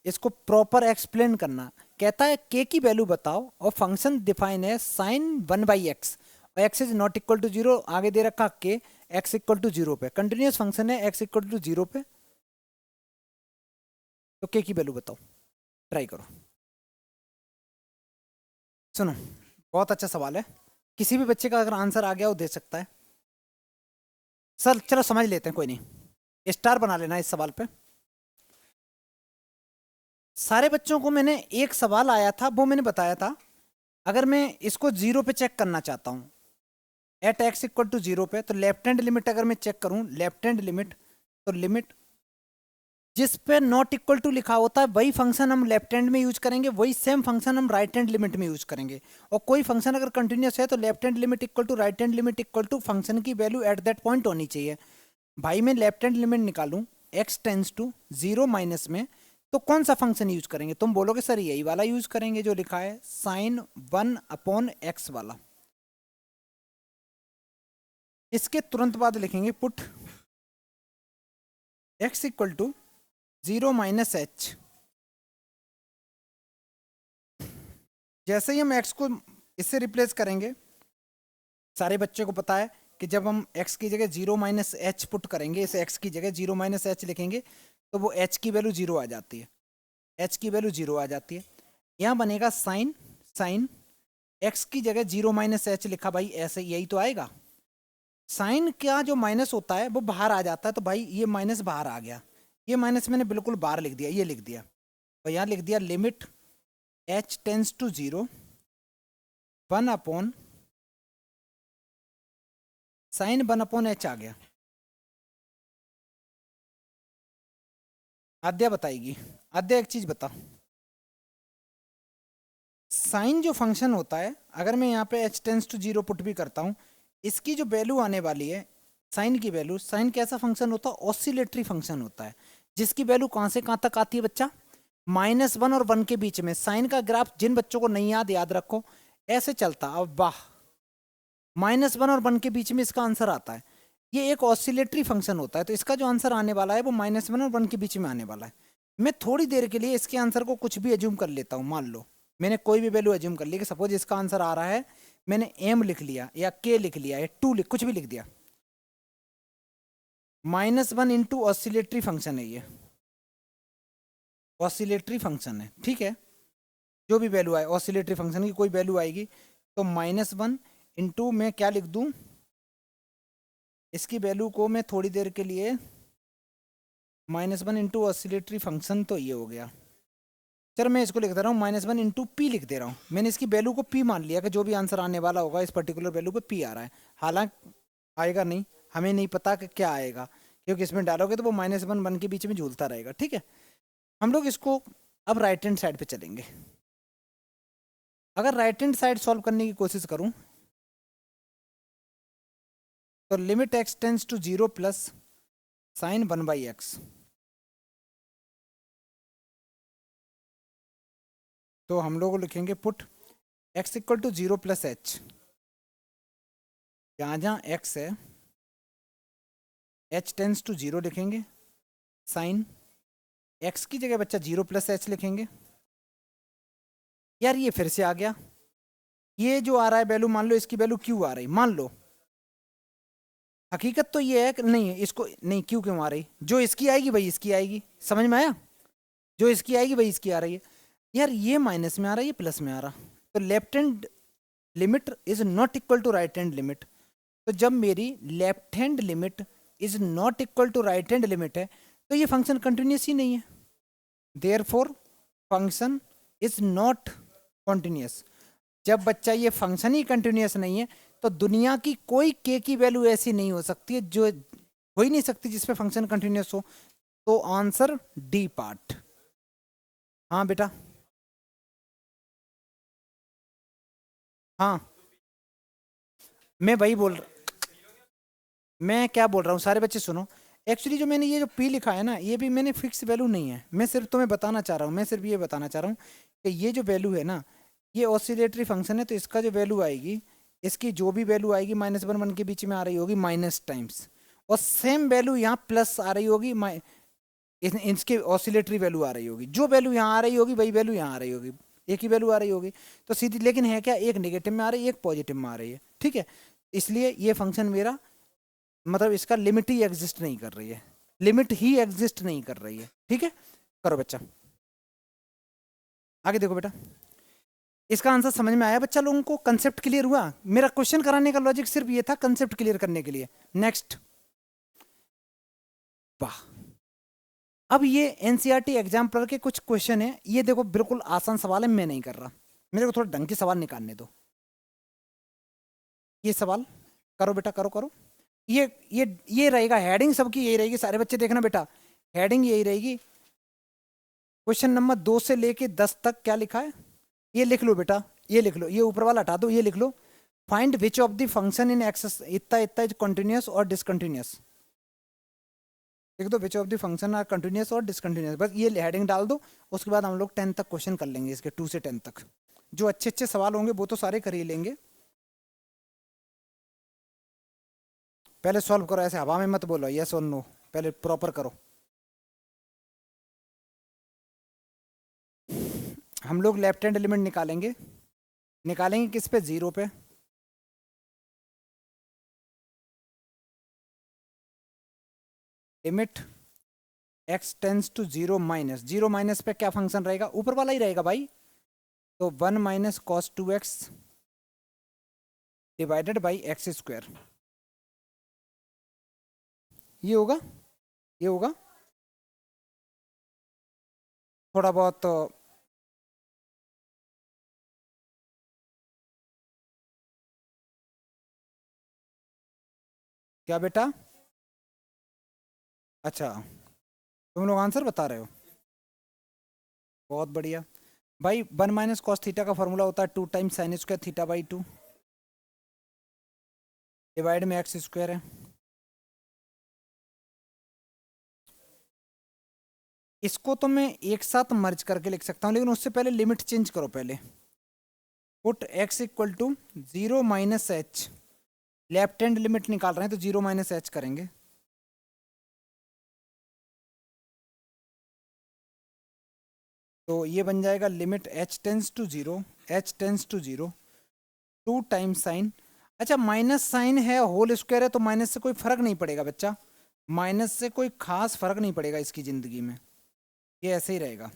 इसको प्रॉपर एक्सप्लेन करना। कहता है के की वैल्यू बताओ और फंक्शन डिफाइन है साइन 1/x और x is not equal to 0। आगे दे रखा के x इक्वल टू 0 पे, कंटिन्यूस फंक्शन है x इक्वल टू 0 पे। तो के की वैल्यू बताओ, ट्राई करो। सुनो, बहुत अच्छा सवाल है, किसी भी बच्चे का अगर आंसर आ गया वो दे सकता है। सर चलो समझ लेते हैं, कोई नहीं, स्टार बना लेना इस सवाल पे। सारे बच्चों को मैंने एक सवाल आया था वो मैंने बताया था, अगर मैं इसको 0 पे चेक करना चाहता हूं, एट एक्स इक्वल टू 0 पे, तो लेफ्ट हैंड लिमिट अगर मैं चेक करूं, लेफ्ट हैंड लिमिट, तो लिमिट जिस पे नॉट इक्वल टू लिखा होता है वही फंक्शन हम लेफ्ट हैंड में यूज करेंगे, वही सेम फंक्शन हम राइट हैंड लिमिट में यूज करेंगे। और कोई फंक्शन अगर कंटिन्यूस है तो left hand limit equal to right hand limit equal to function की वैल्यू एट दैट पॉइंट होनी चाहिए। भाई मैं लेफ्ट हैंड लिमिट निकालूं x टेंस टू 0 माइनस में, तो कौन सा फंक्शन यूज करेंगे? तुम बोलोगे सर यही वाला यूज करेंगे जो लिखा है साइन 1/x वाला। इसके तुरंत बाद लिखेंगे put x equal to 0 minus h। जैसे ही हम x को इससे रिप्लेस करेंगे, सारे बच्चों को पता है कि जब हम x की जगह 0 माइनस एच पुट करेंगे, इसे x की जगह 0 माइनस एच लिखेंगे, तो वो h की वैल्यू 0 आ जाती है, h की वैल्यू 0 आ जाती है। यहाँ बनेगा साइन साइन x की जगह 0 माइनस एच लिखा, भाई ऐसे यही तो आएगा। साइन का जो माइनस होता है वो बाहर आ जाता है, तो भाई ये माइनस बाहर आ गया, ये माइनस मैंने बिल्कुल बाहर लिख दिया, ये लिख दिया। और यहाँ लिख दिया limit h tends to 0 1 sine 1/h आ गया। आद्या बताएगी, आद्या एक चीज बता, साइन जो फंक्शन होता है, अगर मैं यहाँ पे h टेंस टू 0 पुट भी करता हूँ, इसकी जो वैल्यू आने वाली है साइन की वैल्यू, साइन कैसा फंक्शन होता है? ऑसिलेटरी फंक्शन होता है, जिसकी वैल्यू कहाँ से कहाँ तक आती है बच्चा? -1 और 1 के बीच में। साइन का ग्राफ जिन बच्चों को नहीं याद, याद रखो, ऐसे चलता, अब वाह, -1 और 1 के बीच में इसका आंसर आता है। ये एक ऑसिलेटरी फंक्शन होता है, तो इसका जो आंसर आने वाला है वो -1 और 1 के बीच में आने वाला है। मैं थोड़ी देर के लिए इसके आंसर को कुछ भी एज्यूम कर लेता हूँ। मान लो मैंने कोई भी वैल्यू एज्यूम कर ली, कि सपोज इसका आंसर आ रहा है, मैंने m लिख लिया या k लिख लिया या 2 लिख, कुछ भी लिख दिया। -1 इंटू ऑसिलेटरी फंक्शन है, ये ऑसिलेटरी फंक्शन है, ठीक है। जो भी वैल्यू आए ऑसिलेटरी फंक्शन की, कोई वैल्यू आएगी, तो -1 इंटू मैं क्या लिख दूं, इसकी वैल्यू को मैं थोड़ी देर के लिए -1 इंटू ऑसिलेटरी फंक्शन, तो ये हो गया। चलो मैं इसको लिख दे रहा हूँ -1 इंटू पी लिख दे रहा हूँ। मैंने इसकी वैल्यू को पी मान लिया कि जो भी आंसर आने वाला होगा इस पर्टिकुलर वैल्यू पे पी आ रहा है। हालांकि आएगा नहीं, हमें नहीं पता कि क्या आएगा, क्योंकि इसमें डालोगे तो वो -1 के बीच में झूलता रहेगा। ठीक है, हम लोग इसको अब राइट हैंड साइड पे चलेंगे। अगर राइट हैंड साइड सॉल्व करने की कोशिश करूं तो limit x tends to 0 plus sine 1/x, तो हम लोग लिखेंगे put x equal to 0 plus h. जहाँ जहाँ x है h टेंस टू 0 लिखेंगे, साइन x की जगह बच्चा 0 प्लस एच लिखेंगे। यार ये फिर से आ गया, ये जो आ रहा है वैल्यू, मान लो इसकी वैल्यू क्यू आ रही, मान लो हकीकत तो ये है कि नहीं है, इसको नहीं क्यू क्यों आ रही, जो इसकी आएगी वही इसकी आएगी, समझ में आया? जो इसकी आएगी वही इसकी आ रही है। यार ये माइनस में आ रहा है, ये प्लस में आ रहा, तो left hand limit is not equal to right hand limit. तो जब मेरी left hand limit is not equal to right hand limit है तो ये फंक्शन कंटिन्यूस ही नहीं है, therefore function is not continuous. जब बच्चा ये फंक्शन ही कंटिन्यूस नहीं है तो दुनिया की कोई के की वैल्यू ऐसी नहीं हो सकती है, जो हो ही नहीं सकती जिसपे फंक्शन कंटिन्यूस हो। तो आंसर डी पार्ट। हाँ बेटा, हाँ मैं वही बोल रहा, मैं क्या बोल रहा हूँ सारे बच्चे सुनो। एक्चुअली जो मैंने ये जो पी लिखा है ना, ये भी मैंने फिक्स वैल्यू नहीं है, मैं सिर्फ तुम्हें बताना चाह रहा हूँ, मैं सिर्फ ये बताना चाह रहा हूँ कि ये जो वैल्यू है ना, ये ऑसिलेटरी फंक्शन है, तो इसका जो वैल्यू आएगी, इसकी जो भी वैल्यू आएगी -1 1 के बीच में आ रही होगी माइनस टाइम्स, और सेम वैल्यू यहाँ प्लस आ रही होगी, इसके ऑसिलेटरी वैल्यू आ रही होगी, जो वैल्यू यहाँ आ रही होगी वही वैल्यू यहाँ आ रही होगी, एक ही वैल्यू आ रही होगी। तो सीधी, लेकिन है क्या, एक नेगेटिव में आ रही है, एक पॉजिटिव में आ रही है। ठीक है, इसलिए ये फंक्शन मेरा मतलब इसका लिमिट ही एग्जिस्ट नहीं कर रही है, लिमिट ही एग्जिस्ट नहीं कर रही है। ठीक है, करो बच्चा आगे देखो बेटा। इसका आंसर समझ में आया बच्चा, लोगों को कंसेप्ट क्लियर हुआ? मेरा क्वेश्चन कराने का लॉजिक सिर्फ ये था, कंसेप्ट क्लियर करने के लिए। नेक्स्ट, वाह, अब ये एनसीईआरटी एग्जाम्पलर के कुछ क्वेश्चन है, ये देखो बिल्कुल आसान सवाल है, मैं नहीं कर रहा, मेरे को थोड़ा ढंग के सवाल निकालने दो। ये सवाल करो बेटा, करो करो। ये रहेगा हेडिंग, सबकी यही रहेगी, सारे बच्चे देखना बेटा, हेडिंग यही रहेगी। क्वेश्चन नंबर 2 से लेके 10 तक क्या लिखा है ये लिख लो बेटा, ये लिख लो, ये ऊपर वाला हटा दो, ये लिख लो, find which of the function in x इतना इतना इज कंटिन्यूस और डिसकंटिन्यूस। लिख दो which of the function are continuous और डिसकंटिन्यूस, बस ये हेडिंग डाल दो। उसके बाद हम लोग 10 तक क्वेश्चन कर लेंगे, इसके 2 से 10 तक। जो अच्छे अच्छे सवाल होंगे वो तो सारे कर ही लेंगे। पहले सॉल्व करो, ऐसे हवा में मत बोलो यस और नो, पहले प्रॉपर करो। हम लोग लेफ्ट हैंड एलिमेंट निकालेंगे, निकालेंगे किस पे, 0 पे। Limit x tends to 0 minus, 0 minus पे क्या फंक्शन रहेगा, ऊपर वाला ही रहेगा भाई, तो 1 minus cos 2x divided by x square, ये होगा, ये होगा। थोड़ा बहुत तो क्या बेटा, अच्छा तुम लोग आंसर बता रहे हो, बहुत बढ़िया भाई। 1 माइनस कॉस थीटा का फॉर्मूला होता है 2 times sine square theta by 2, divide में एक्स स्क्वायर है। इसको तो मैं एक साथ मर्ज करके लिख सकता हूँ, लेकिन उससे पहले लिमिट चेंज करो पहले। Put x equal to 0 minus h, left hand limit निकाल रहे हैं तो 0 माइनस एच करेंगे, तो ये बन जाएगा limit h tends to 0, h tends to 0 2 times sine. अच्छा माइनस साइन है, होल स्क्वायर है, तो माइनस से कोई फर्क नहीं पड़ेगा बच्चा, माइनस से कोई खास फर्क नहीं पड़ेगा इसकी ज़िंदगी में, ये ऐसे ही रहेगा।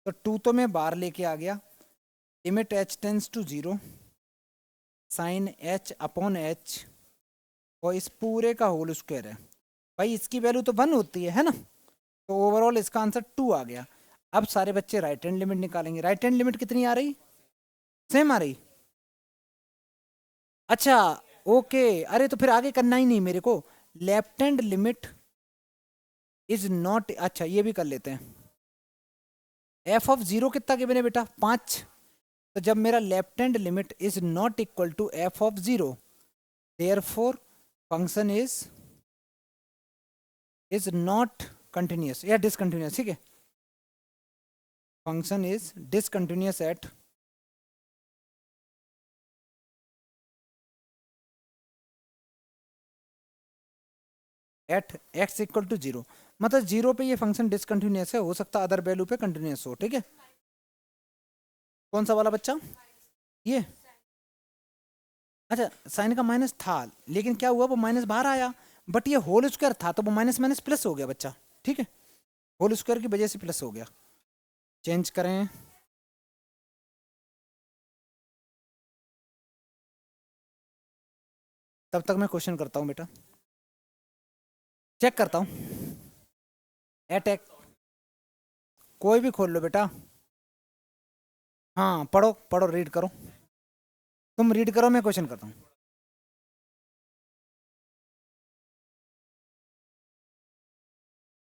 तो 2 तो मैं बाहर लेके आ गया, limit h tends to 0 sine h upon h और इस पूरे का होल स्क्वायर है। भाई इसकी वैल्यू तो 1 होती है ना, तो ओवरऑल इसका आंसर 2 आ गया। अब सारे बच्चे राइट हैंड लिमिट निकालेंगे। राइट हैंड लिमिट कितनी आ रही, सेम आ रही। अच्छा ओके, अरे तो फिर आगे करना ही नहीं मेरे को। Left hand limit is not, अच्छा ये भी कर लेते हैं। एफ ऑफ जीरो कितना गिवन है बेटा, 5। तो जब मेरा left hand limit is not equal to F of zero, therefore function is not continuous या डिसकंटिन्यूस, ठीक है। Function is discontinuous at x equal to zero. मतलब जीरो पे ये फंक्शन डिसकंटिन्यूस है, हो सकता अदर वैल्यू पे कंटिन्यूस हो, ठीक है। कौन सा वाला बच्चा, ये। अच्छा साइन का माइनस था, लेकिन क्या हुआ वो माइनस बाहर आया, बट ये होल स्क्वायर था तो वो माइनस माइनस प्लस हो गया बच्चा, ठीक है। होल स्क्वायर की वजह से प्लस हो गया। चेंज करें, तब तक मैं क्वेश्चन करता हूँ बेटा, चेक करता हूँ। एट एक्स, कोई भी खोल लो बेटा। हाँ पढ़ो पढ़ो, रीड करो, तुम रीड करो, मैं क्वेश्चन करता हूँ।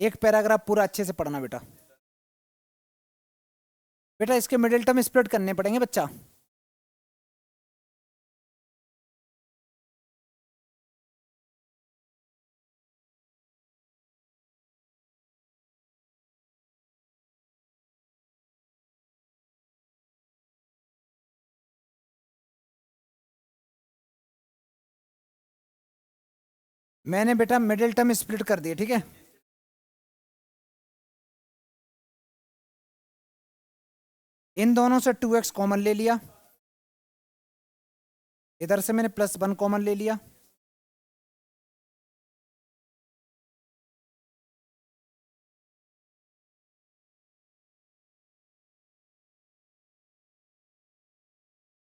एक पैराग्राफ पूरा अच्छे से पढ़ना बेटा। बेटा इसके मिडिल टर्म स्प्लिट करने पड़ेंगे बच्चा। मैंने बेटा मिडिल टर्म स्प्लिट कर दिए, ठीक है। इन दोनों से 2x कॉमन ले लिया, इधर से मैंने +1 कॉमन ले लिया,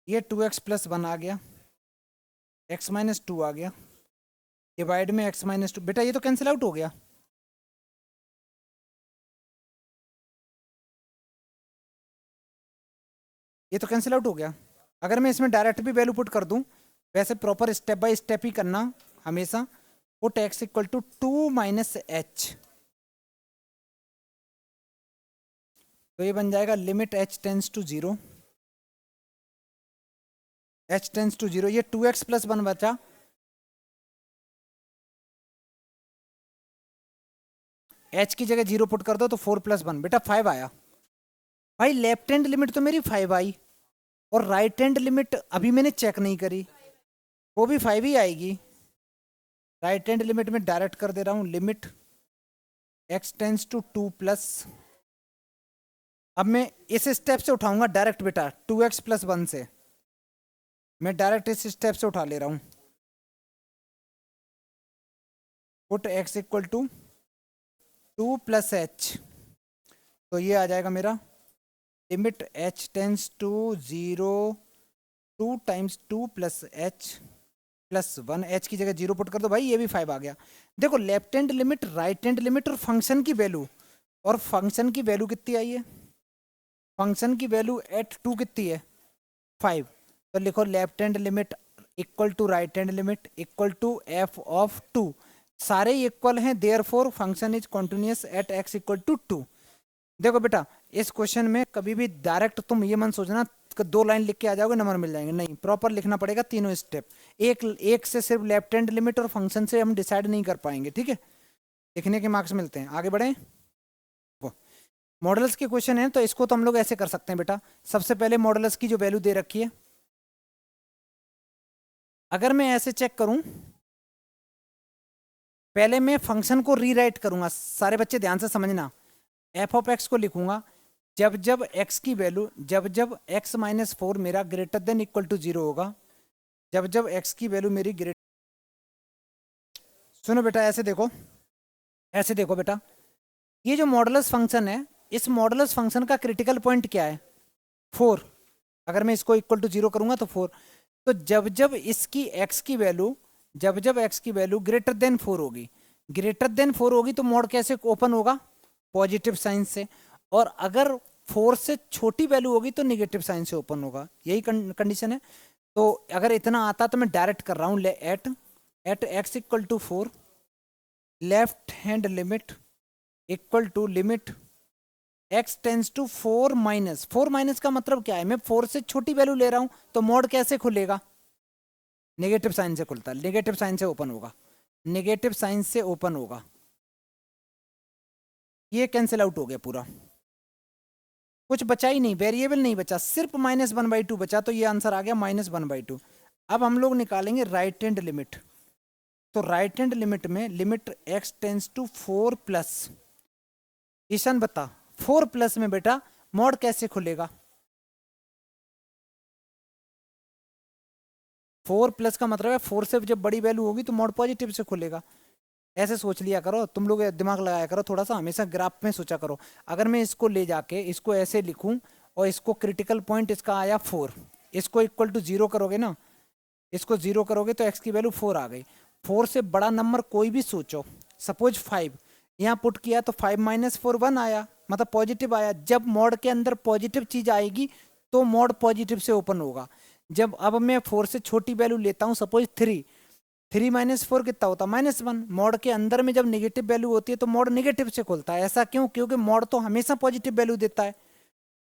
ये 2x + 1 आ गया, x - 2 आ गया, डिवाइड में x - 2। बेटा ये तो कैंसिल आउट हो गया, ये तो कैंसिल आउट हो गया। अगर मैं इसमें डायरेक्ट भी वैल्यू पुट कर दूं, वैसे प्रॉपर स्टेप बाय स्टेप ही करना हमेशा। Put x equal to 2 - h, तो ये बन जाएगा limit h tends to zero, h tends to zero, ये 2x + 1 बचा, h की जगह जीरो पुट कर दो तो 4 + 1 बेटा 5 आया। भाई लेफ्ट हैंड लिमिट तो मेरी 5 आई, और राइट हैंड लिमिट अभी मैंने चेक नहीं करी, वो भी 5 ही आएगी। राइट हैंड लिमिट में डायरेक्ट कर दे रहा हूँ, limit x tends to 2 plus, अब मैं इस स्टेप से उठाऊंगा डायरेक्ट बेटा, 2x + 1 से मैं डायरेक्ट इस स्टेप से उठा ले रहा हूं। Put x equal to 2 + h, तो ये आ जाएगा मेरा limit h tends to 0, 2 × 2 + h + 1, h की जगह जीरो पुट कर दो, भाई ये भी 5 आ गया। देखो left hand limit, right hand limit और फंक्शन की वैल्यू, और फंक्शन की वैल्यू कितनी आई है, फंक्शन की वैल्यू एट 2 कितनी है, 5। तो लिखो left hand limit equal to right hand limit equal to f of 2, सारे इक्वल हैं, therefore function is continuous at x equal to 2। देखो बेटा इस क्वेश्चन में कभी भी डायरेक्ट तुम ये मन सोचना कि 2 लाइन लिख के आ जाओगे नंबर मिल जाएंगे, नहीं, प्रॉपर लिखना पड़ेगा तीनों स्टेप। एक से सिर्फ लेफ्ट हैंड लिमिट और फंक्शन से हम डिसाइड नहीं कर पाएंगे, ठीक है। लिखने के मार्क्स मिलते हैं, आगे बढ़े। मॉडल्स के क्वेश्चन है तो इसको तो हम लोग ऐसे कर सकते हैं बेटा। सबसे पहले मॉडल्स की जो वैल्यू दे रखी है, अगर मैं ऐसे चेक करूं, पहले मैं फंक्शन को रीराइट करूंगा, सारे बच्चे ध्यान से समझना। f ऑफ x को लिखूंगा जब जब x की वैल्यू, जब जब x - 4 मेरा ग्रेटर देन इक्वल टू 0 होगा, जब जब x की वैल्यू मेरी ग्रेटर, सुनो बेटा ऐसे देखो, ऐसे देखो बेटा, ये जो मॉडुलस फंक्शन है, इस मॉडुलस फंक्शन का क्रिटिकल पॉइंट क्या है, 4। अगर मैं इसको इक्वल टू 0 करूंगा तो 4, तो जब जब इसकी x की वैल्यू जब जब x की वैल्यू ग्रेटर देन 4 होगी, ग्रेटर देन 4 होगी तो मोड कैसे ओपन होगा? पॉजिटिव साइन से। और अगर 4 से छोटी वैल्यू होगी तो निगेटिव साइन से ओपन होगा, यही कंडीशन है। तो अगर इतना आता तो मैं डायरेक्ट कर रहा हूं, at x equal to 4 left hand limit equal to limit x tends to 4 minus. 4 minus का मतलब क्या है? मैं 4 से छोटी वैल्यू ले रहा हूं तो मोड कैसे खुलेगा? नेगेटिव साइन से खुलता है, नेगेटिव साइन से ओपन होगा, नेगेटिव साइन से ओपन होगा। ये कैंसिल आउट हो गया पूरा, कुछ बचा ही नहीं, वेरिएबल नहीं बचा, सिर्फ -1/2 बचा। तो ये आंसर आ गया -1/2। अब हम लोग निकालेंगे राइट हैंड लिमिट। तो राइट हैंड लिमिट में limit x tends to 4 plus, Ishaan बता 4 प्लस में बेटा मोड कैसे खुलेगा? 4 प्लस का मतलब है 4 से जब बड़ी वैल्यू होगी तो मोड पॉजिटिव से खुलेगा। ऐसे सोच लिया करो तुम लोग, दिमाग लगाया करो थोड़ा सा, हमेशा ग्राफ में सोचा करो। अगर मैं इसको ले जाके इसको ऐसे लिखूं और इसको क्रिटिकल पॉइंट इसका आया 4, इसको इक्वल टू 0 करोगे ना, इसको 0 करोगे तो x की वैल्यू 4 आ गई। 4 से बड़ा नंबर कोई भी सोचो, सपोज 5 यहाँ पुट किया तो 5 माइनस 4 1 आया, मतलब पॉजिटिव आया। जब मोड के अंदर पॉजिटिव चीज आएगी तो मोड पॉजिटिव से ओपन होगा। जब अब मैं 4 से छोटी वैल्यू लेता हूँ, सपोज 3 माइनस 4 कितना होता है? -1। मोड के अंदर में जब नेगेटिव वैल्यू होती है तो मोड नेगेटिव से खुलता है। ऐसा क्यों? क्योंकि मोड तो हमेशा पॉजिटिव वैल्यू देता है।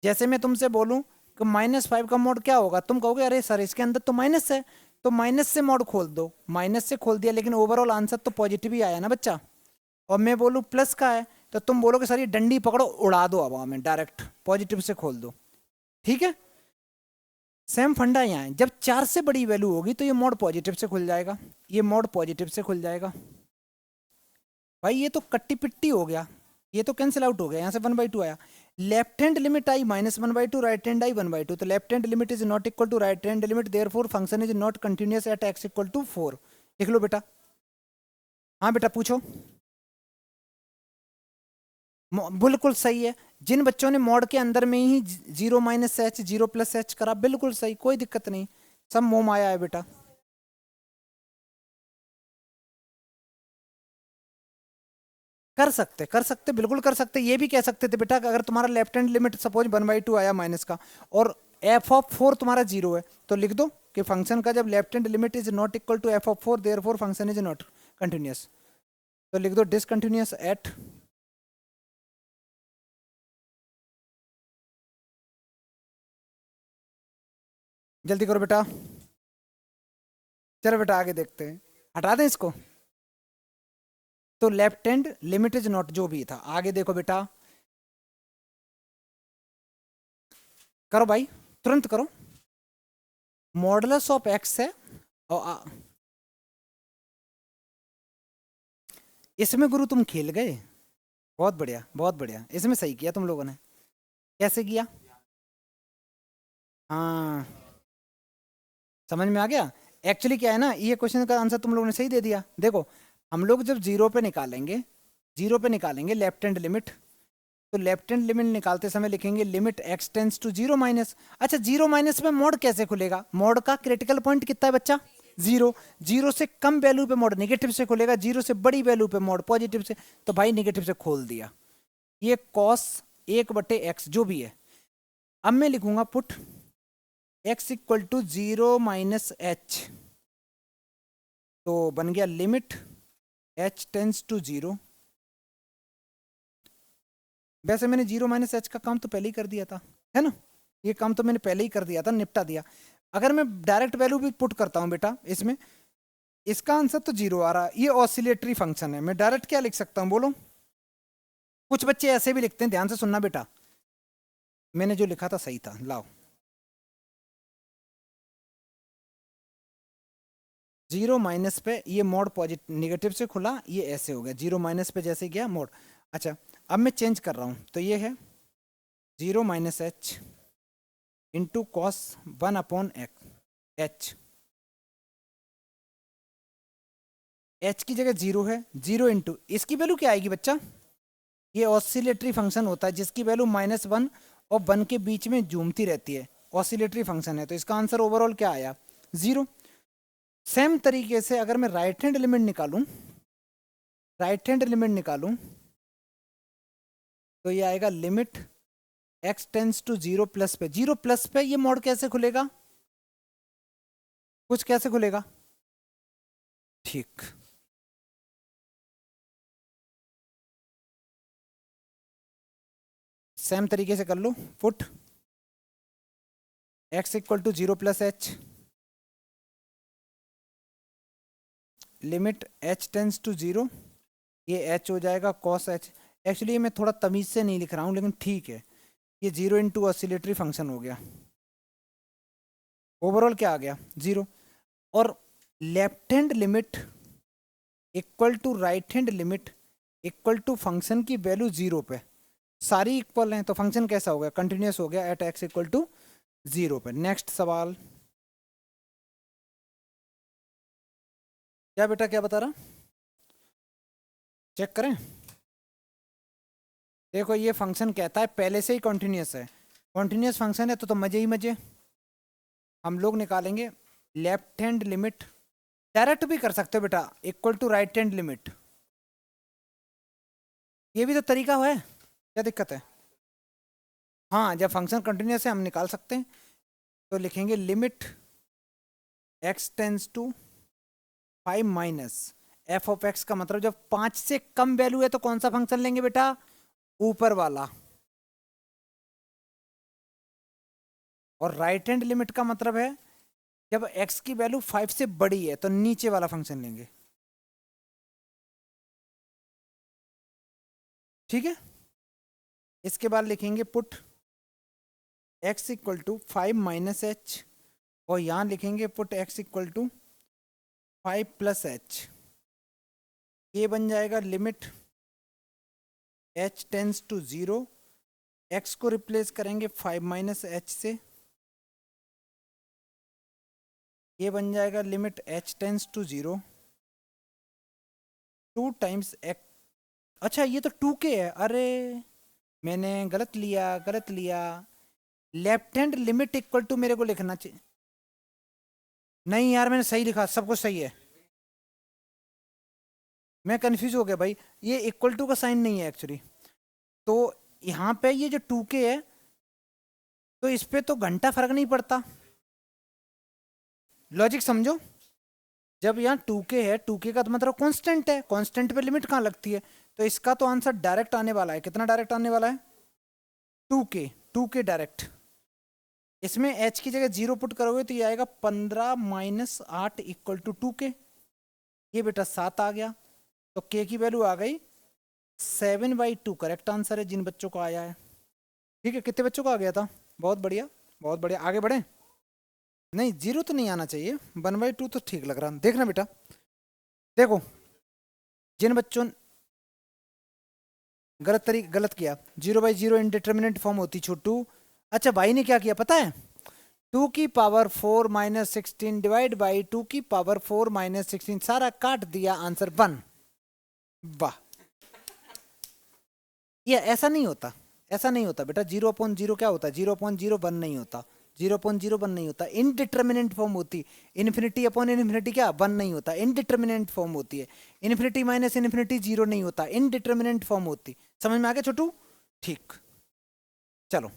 जैसे मैं तुमसे बोलूं कि -5 का मोड क्या होगा, तुम कहोगे अरे सर इसके अंदर तो माइनस है, तो माइनस से मोड खोल दो, माइनस से खोल दिया, लेकिन ओवरऑल आंसर तो पॉजिटिव ही आया ना बच्चा। और मैं बोलूं प्लस का है तो तुम बोलोगे सर ये डंडी पकड़ो उड़ा दो हवा में, डायरेक्ट पॉजिटिव से खोल दो। ठीक है, सेम फंडा यहाँ है। जब 4 से बड़ी वैल्यू होगी तो ये मोड पॉजिटिव से खुल जाएगा, ये मोड पॉजिटिव से खुल जाएगा। भाई ये तो कट्टी पिट्टी हो गया, ये तो कैंसिल आउट हो गया, यहाँ से 1/2 आया। लेफ्ट हैंड लिमिट आई -1/2, राइट हैंड आई 1/2। तो left hand limit is not equal to right hand limit, therefore function is not continuous at x equal to 4। लिख लो बेटा। हाँ बेटा पूछो। बिल्कुल सही है। जिन बच्चों ने मॉड के अंदर में ही 0 - h 0 + h करा, बिल्कुल सही, कोई दिक्कत नहीं, सब मोम आया है बेटा। कर सकते बिल्कुल कर सकते। ये भी कह सकते थे बेटा कि अगर तुम्हारा लेफ्ट हैंड लिमिट सपोज 1/2 आया माइनस का और f(4) तुम्हारा 0 है, तो लिख दो कि फंक्शन का जब left hand limit is not equal to f(4), therefore function is not continuous. तो लिख दो डिसकंटिन्यूअस एट जल्दी करो बेटा। चलो बेटा आगे देखते हैं, हटा दें इसको। तो left hand limit is not, जो भी था, आगे देखो बेटा, करो भाई तुरंत करो। मॉडुलस ऑफ एक्स है और इसमें गुरु तुम खेल गए, बहुत बढ़िया बहुत बढ़िया, इसमें सही किया तुम लोगों ने। कैसे किया? हाँ समझ में आ गया। एक्चुअली क्या है ना, ये क्वेश्चन का आंसर तुम लोगों ने सही दे दिया। देखो हम लोग जब 0 पे निकालेंगे, 0 पे निकालेंगे लेफ्ट हैंड लिमिट, तो लेफ्ट हैंड लिमिट निकालते समय लिखेंगे limit x tends to 0 minus. अच्छा 0 माइनस में मोड कैसे खुलेगा? मोड का क्रिटिकल पॉइंट कितना है बच्चा? 0। 0 से कम वैल्यू पे मोड नेगेटिव से खुलेगा, 0 से बड़ी वैल्यू पे मोड पॉजिटिव से। तो भाई नेगेटिव से खोल दिया, ये cos 1/x जो भी है। अब मैं लिखूंगा put x equal to 0 - h, तो बन गया लिमिट h टेंस टू 0। वैसे मैंने 0 - h का काम तो पहले ही कर दिया था, है ना, ये काम तो मैंने पहले ही कर दिया था, निपटा दिया। अगर मैं डायरेक्ट वैल्यू भी पुट करता हूं बेटा इसमें, इसका आंसर तो 0 आ रहा है, ये ऑसिलेटरी फंक्शन है। मैं डायरेक्ट क्या लिख सकता हूं बोलो? कुछ बच्चे ऐसे भी लिखते हैं, ध्यान से सुनना बेटा, मैंने जो लिखा था सही था, लाओ 0 माइनस पे ये मोड पॉजिटिव नेगेटिव से खुला, ये ऐसे हो गया 0 माइनस पे जैसे गया मोड। अच्छा अब मैं चेंज कर रहा हूं, तो ये है 0 - h into cos 1/h, h की जगह 0 है, 0 इंटू इसकी वैल्यू क्या आएगी बच्चा? ये ऑसिलेटरी फंक्शन होता है जिसकी वैल्यू -1 और 1 के बीच में झूमती रहती है, ऑसिलेटरी फंक्शन है। तो इसका आंसर ओवरऑल क्या आया? 0। सेम तरीके से अगर मैं राइट हैंड लिमिट निकालूं, राइट हैंड लिमिट निकालूं तो ये आएगा limit x tends to 0 plus पे, 0 प्लस पे ये मोड कैसे खुलेगा, कुछ कैसे खुलेगा, ठीक। सेम तरीके से कर लो, put x equal to 0 plus H, limit h tends to 0, ये h हो जाएगा cos h। एक्चुअली मैं थोड़ा तमीज से नहीं लिख रहा हूँ लेकिन ठीक है, ये 0 इंटू ऑसिलेटरी फंक्शन हो गया, ओवरऑल क्या आ गया 0। और left hand limit equal to right hand limit equal to function की वैल्यू 0 पे, सारी इक्वल हैं तो फंक्शन कैसा हो गया, कंटिन्यूस हो गया एट x इक्वल टू 0 पे। नेक्स्ट सवाल, क्या बेटा क्या बता रहा, चेक करें। देखो ये फंक्शन कहता है पहले से ही कॉन्टिन्यूस है, कॉन्टिन्यूस फंक्शन है तो मजे ही मजे। हम लोग निकालेंगे लेफ्ट हैंड लिमिट, डायरेक्ट भी कर सकते हो बेटा, equal to right hand limit, ये भी तो तरीका है, क्या दिक्कत है। हाँ जब फंक्शन कंटिन्यूस है हम निकाल सकते हैं, तो लिखेंगे limit x tends to 5 minus f of x, का मतलब जब 5 से कम वैल्यू है तो कौन सा फंक्शन लेंगे बेटा, ऊपर वाला। और राइट हैंड लिमिट का मतलब है जब x की वैल्यू 5 से बड़ी है तो नीचे वाला फंक्शन लेंगे, ठीक है। इसके बाद लिखेंगे put x equal to 5 minus H, और यहां लिखेंगे put x equal to 5 plus H, ये बन जाएगा limit h tends to 0, x को रिप्लेस करेंगे 5 माइनस एच से, ये बन जाएगा limit h tends to 0 2 times x। अच्छा ये तो 2k है, अरे मैंने गलत लिया, गलत लिया। Left hand limit equal to मेरे को लिखना चाहिए, नहीं यार मैंने सही लिखा, सब कुछ सही है, मैं कंफ्यूज हो गया भाई, ये इक्वल टू का साइन नहीं है एक्चुअली। तो यहाँ पे ये जो 2k है तो इस पे तो घंटा फर्क नहीं पड़ता, लॉजिक समझो। जब यहाँ 2k है, 2k का तो मतलब कांस्टेंट है, कांस्टेंट पे लिमिट कहाँ लगती है, तो इसका तो आंसर डायरेक्ट आने वाला है, कितना डायरेक्ट आने वाला है 2k, 2k डायरेक्ट। इसमें h की जगह 0 पुट करोगे तो ये आएगा 15 माइनस 8 इक्वल टू 2k, ये बेटा 7 आ गया, तो k की वैल्यू आ गई 7/2, करेक्ट आंसर है जिन बच्चों को आया है। ठीक है, कितने बच्चों को आ गया था, बहुत बढ़िया बहुत बढ़िया, आगे बढ़े। नहीं 0 तो नहीं आना चाहिए, 1/2 तो ठीक लग रहा, देखना बेटा। देखो जिन बच्चों गलत किया, 0/0 इनडिटर्मिनेंट फॉर्म होती छोटू। अच्छा भाई ने क्या किया पता है, 2 की पावर 4 माइनस 16 डिवाइड बाई 2 की पावर 4 माइनस 16, सारा काट दिया, आंसर 1। वाह, ये ऐसा नहीं होता, ऐसा नहीं होता बेटा, 0/0 क्या होता है, 0/0 1 नहीं होता, 0/0 1 नहीं होता, इनडिटर्मिनेंट फॉर्म होती, इन्फिनिटी अपॉन इन्फिनिटी क्या 1 नहीं होता, इनडिटर्मिनेंट फॉर्म होती है, इन्फिनिटी माइनस इन्फिनिटी 0 नहीं होता, इनडिटर्मिनेंट फॉर्म होती। समझ में आ गया छोटू, ठीक। चलो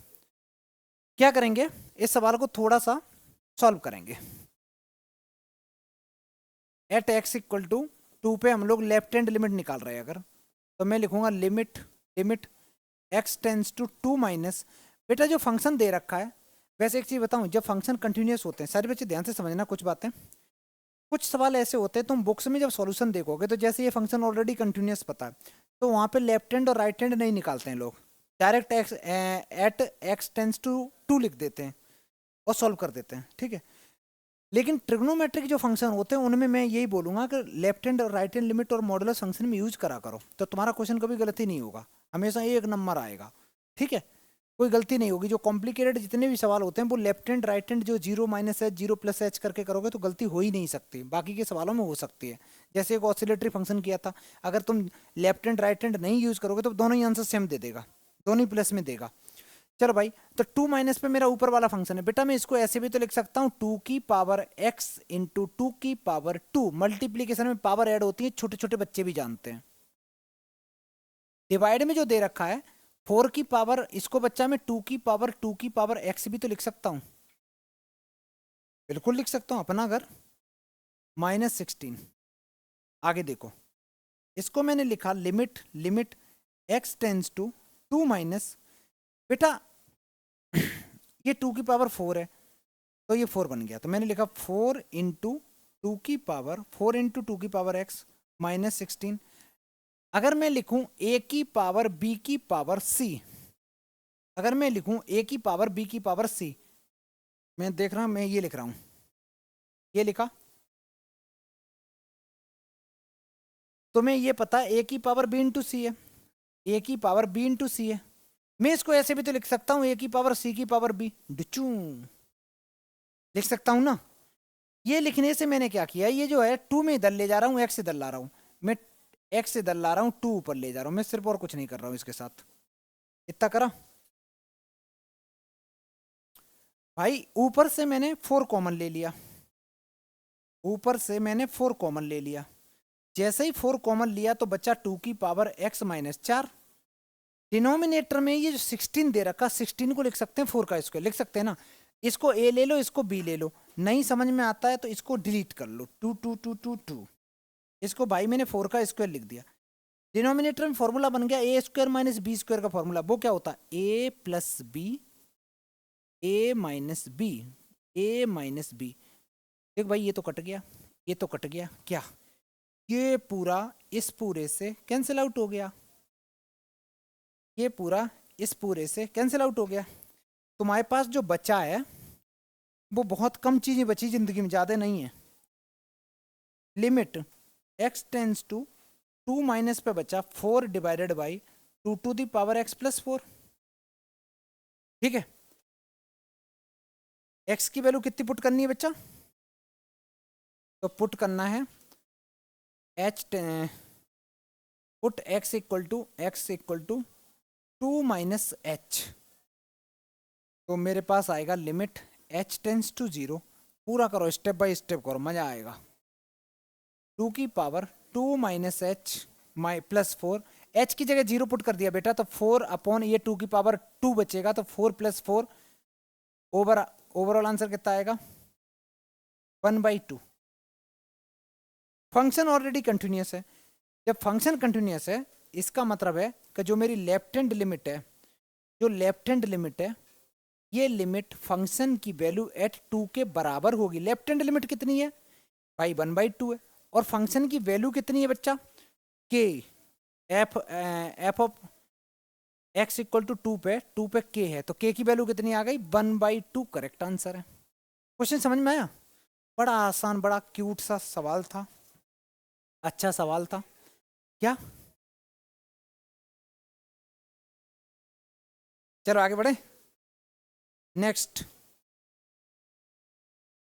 क्या करेंगे, इस सवाल को थोड़ा सा सॉल्व करेंगे। एट x इक्वल टू 2 पे हम लोग लेफ्ट हैंड लिमिट निकाल रहे हैं, अगर तो मैं लिखूंगा limit x tends to 2 minus, बेटा जो फंक्शन दे रखा है, वैसे एक चीज बताऊं, जब फंक्शन कंटिन्यूस होते हैं, सारे बच्चे ध्यान से समझना कुछ बातें, कुछ सवाल ऐसे होते हैं तुम बुक्स में जब सॉल्यूशन देखोगे तो जैसे ये फंक्शन ऑलरेडी कंटिन्यूस पता है तो वहां पे लेफ्ट हैंड और राइट हैंड नहीं निकालते हैं लोग, direct at x tends to 2 लिख देते हैं और सॉल्व कर देते हैं, ठीक है। लेकिन ट्रिग्नोमेट्रिक जो फंक्शन होते हैं उनमें मैं यही बोलूंगा कि लेफ्ट हैंड और राइट हैंड लिमिट और मॉडुलस फंक्शन में यूज करा करो, तो तुम्हारा क्वेश्चन कभी गलती नहीं होगा, हमेशा एक नंबर आएगा, ठीक है, कोई गलती नहीं होगी। जो कॉम्प्लिकेटेड जितने भी सवाल होते हैं वो लेफ्ट हैंड राइट हैंड जो 0 माइनस एच 0 प्लस एच करके करोगे तो गलती हो ही नहीं सकती, बाकी के सवालों में हो सकती है। जैसे एक ऑसिलेटरी फंक्शन किया था, अगर तुम लेफ्ट हैंड राइट हैंड नहीं यूज करोगे तो दोनों ही आंसर सेम दे देगा, दोनों ही प्लस में देगा। चलो भाई, तो 2 माइनस पे मेरा ऊपर वाला फंक्शन है बेटा, मैं इसको ऐसे भी तो लिख सकता हूँ 2 की पावर x इंटू 2 की पावर 2। मल्टीप्लीकेशन में पावर ऐड होती है, छोटे छोटे बच्चे भी जानते हैं। डिवाइड में जो दे रखा है 4 की पावर, इसको बच्चा मैं 2 की पावर x भी तो लिख सकता हूँ, बिल्कुल लिख सकता हूँ अपना घर। -16। आगे देखो, इसको मैंने लिखा limit limit x tends to 2 minus, बेटा ये 2 की पावर 4 है तो ये 4 बन गया, तो मैंने लिखा 4 इंटू 2 की पावर 4 इंटू 2 की पावर x -16। अगर मैं लिखूं a की पावर b की पावर c, अगर मैं लिखूं a की पावर b की पावर c, मैं देख रहा हूं, मैं ये लिख रहा हूं, ये लिखा, तो मैं ये पता है a की पावर b इंटू सी है, a की पावर b इंटू सी है। मैं इसको ऐसे भी तो लिख सकता हूं a की पावर c की पावर b, डिचू लिख सकता हूं ना। ये लिखने से मैंने क्या किया, ये जो है 2 में इधर ले जा रहा हूं, x इधर ला रहा हूं, मैं x इधर ला रहा हूं, 2 ऊपर ले जा रहा हूं, मैं सिर्फ और कुछ नहीं कर रहा हूं इसके साथ, इतना करा भाई। ऊपर से मैंने 4 कॉमन ले लिया, ऊपर से मैंने 4 कॉमन ले लिया, जैसे ही 4 कॉमन लिया तो बचा 2 की पावर x -4। डिनोमिनेटर में ये जो 16 दे रखा, 16 को लिख सकते हैं 4 का स्क्वायर, लिख सकते हैं ना। इसको a ले लो, इसको b ले लो, नहीं समझ में आता है तो इसको डिलीट कर लो, 2 2 2 2 2, इसको भाई मैंने 4 का स्क्वायर लिख दिया। डिनोमिनेटर में फॉर्मूला बन गया a square minus B square का फॉर्मूला, वो क्या होता है a plus B, a minus B, a minus B. देख भाई ये तो कट गया, ये तो कट गया, क्या ये पूरा इस पूरे से कैंसिल आउट हो गया, ये पूरा इस पूरे से कैंसिल आउट हो गया। तुम्हारे पास जो बचा है वो बहुत कम चीजें बची जिंदगी में, ज्यादा नहीं है। Limit x tends to 2 minus पे बचा 4 divided by 2 to the power x plus 4, ठीक है। x की वैल्यू कितनी पुट करनी है बच्चा, तो पुट करना है h, put x equal to 2 minus H, तो मेरे पास आएगा लिमिट h टेंस टू 0, पूरा करो स्टेप बाय स्टेप करो, मजा आएगा। 2 की power 2 minus H plus 4, h की जगह 0 पुट कर दिया बेटा, तो 4 अपॉन ये 2 की पावर 2 बचेगा, तो 4 प्लस 4, ओवरऑल आंसर कितना आएगा 1/2। फंक्शन ऑलरेडी कंटिन्यूस है, जब फंक्शन कंटिन्यूस है इसका मतलब है कि जो मेरी लेफ्ट हैंड लिमिट है, जो लेफ्ट हैंड लिमिट है, ये लिमिट फंक्शन की वैल्यू एट 2 के बराबर होगी। लेफ्ट हैंड लिमिट कितनी है भाई 1/2 है, और फंक्शन की वैल्यू कितनी है बच्चा के, F of x equal to 2 पे के है, तो के की वैल्यू कितनी आ गई 1/2, करेक्ट आंसर है। क्वेश्चन समझ में आया, बड़ा आसान, बड़ा क्यूट सा सवाल था, अच्छा सवाल था क्या। चलो आगे बढ़े, नेक्स्ट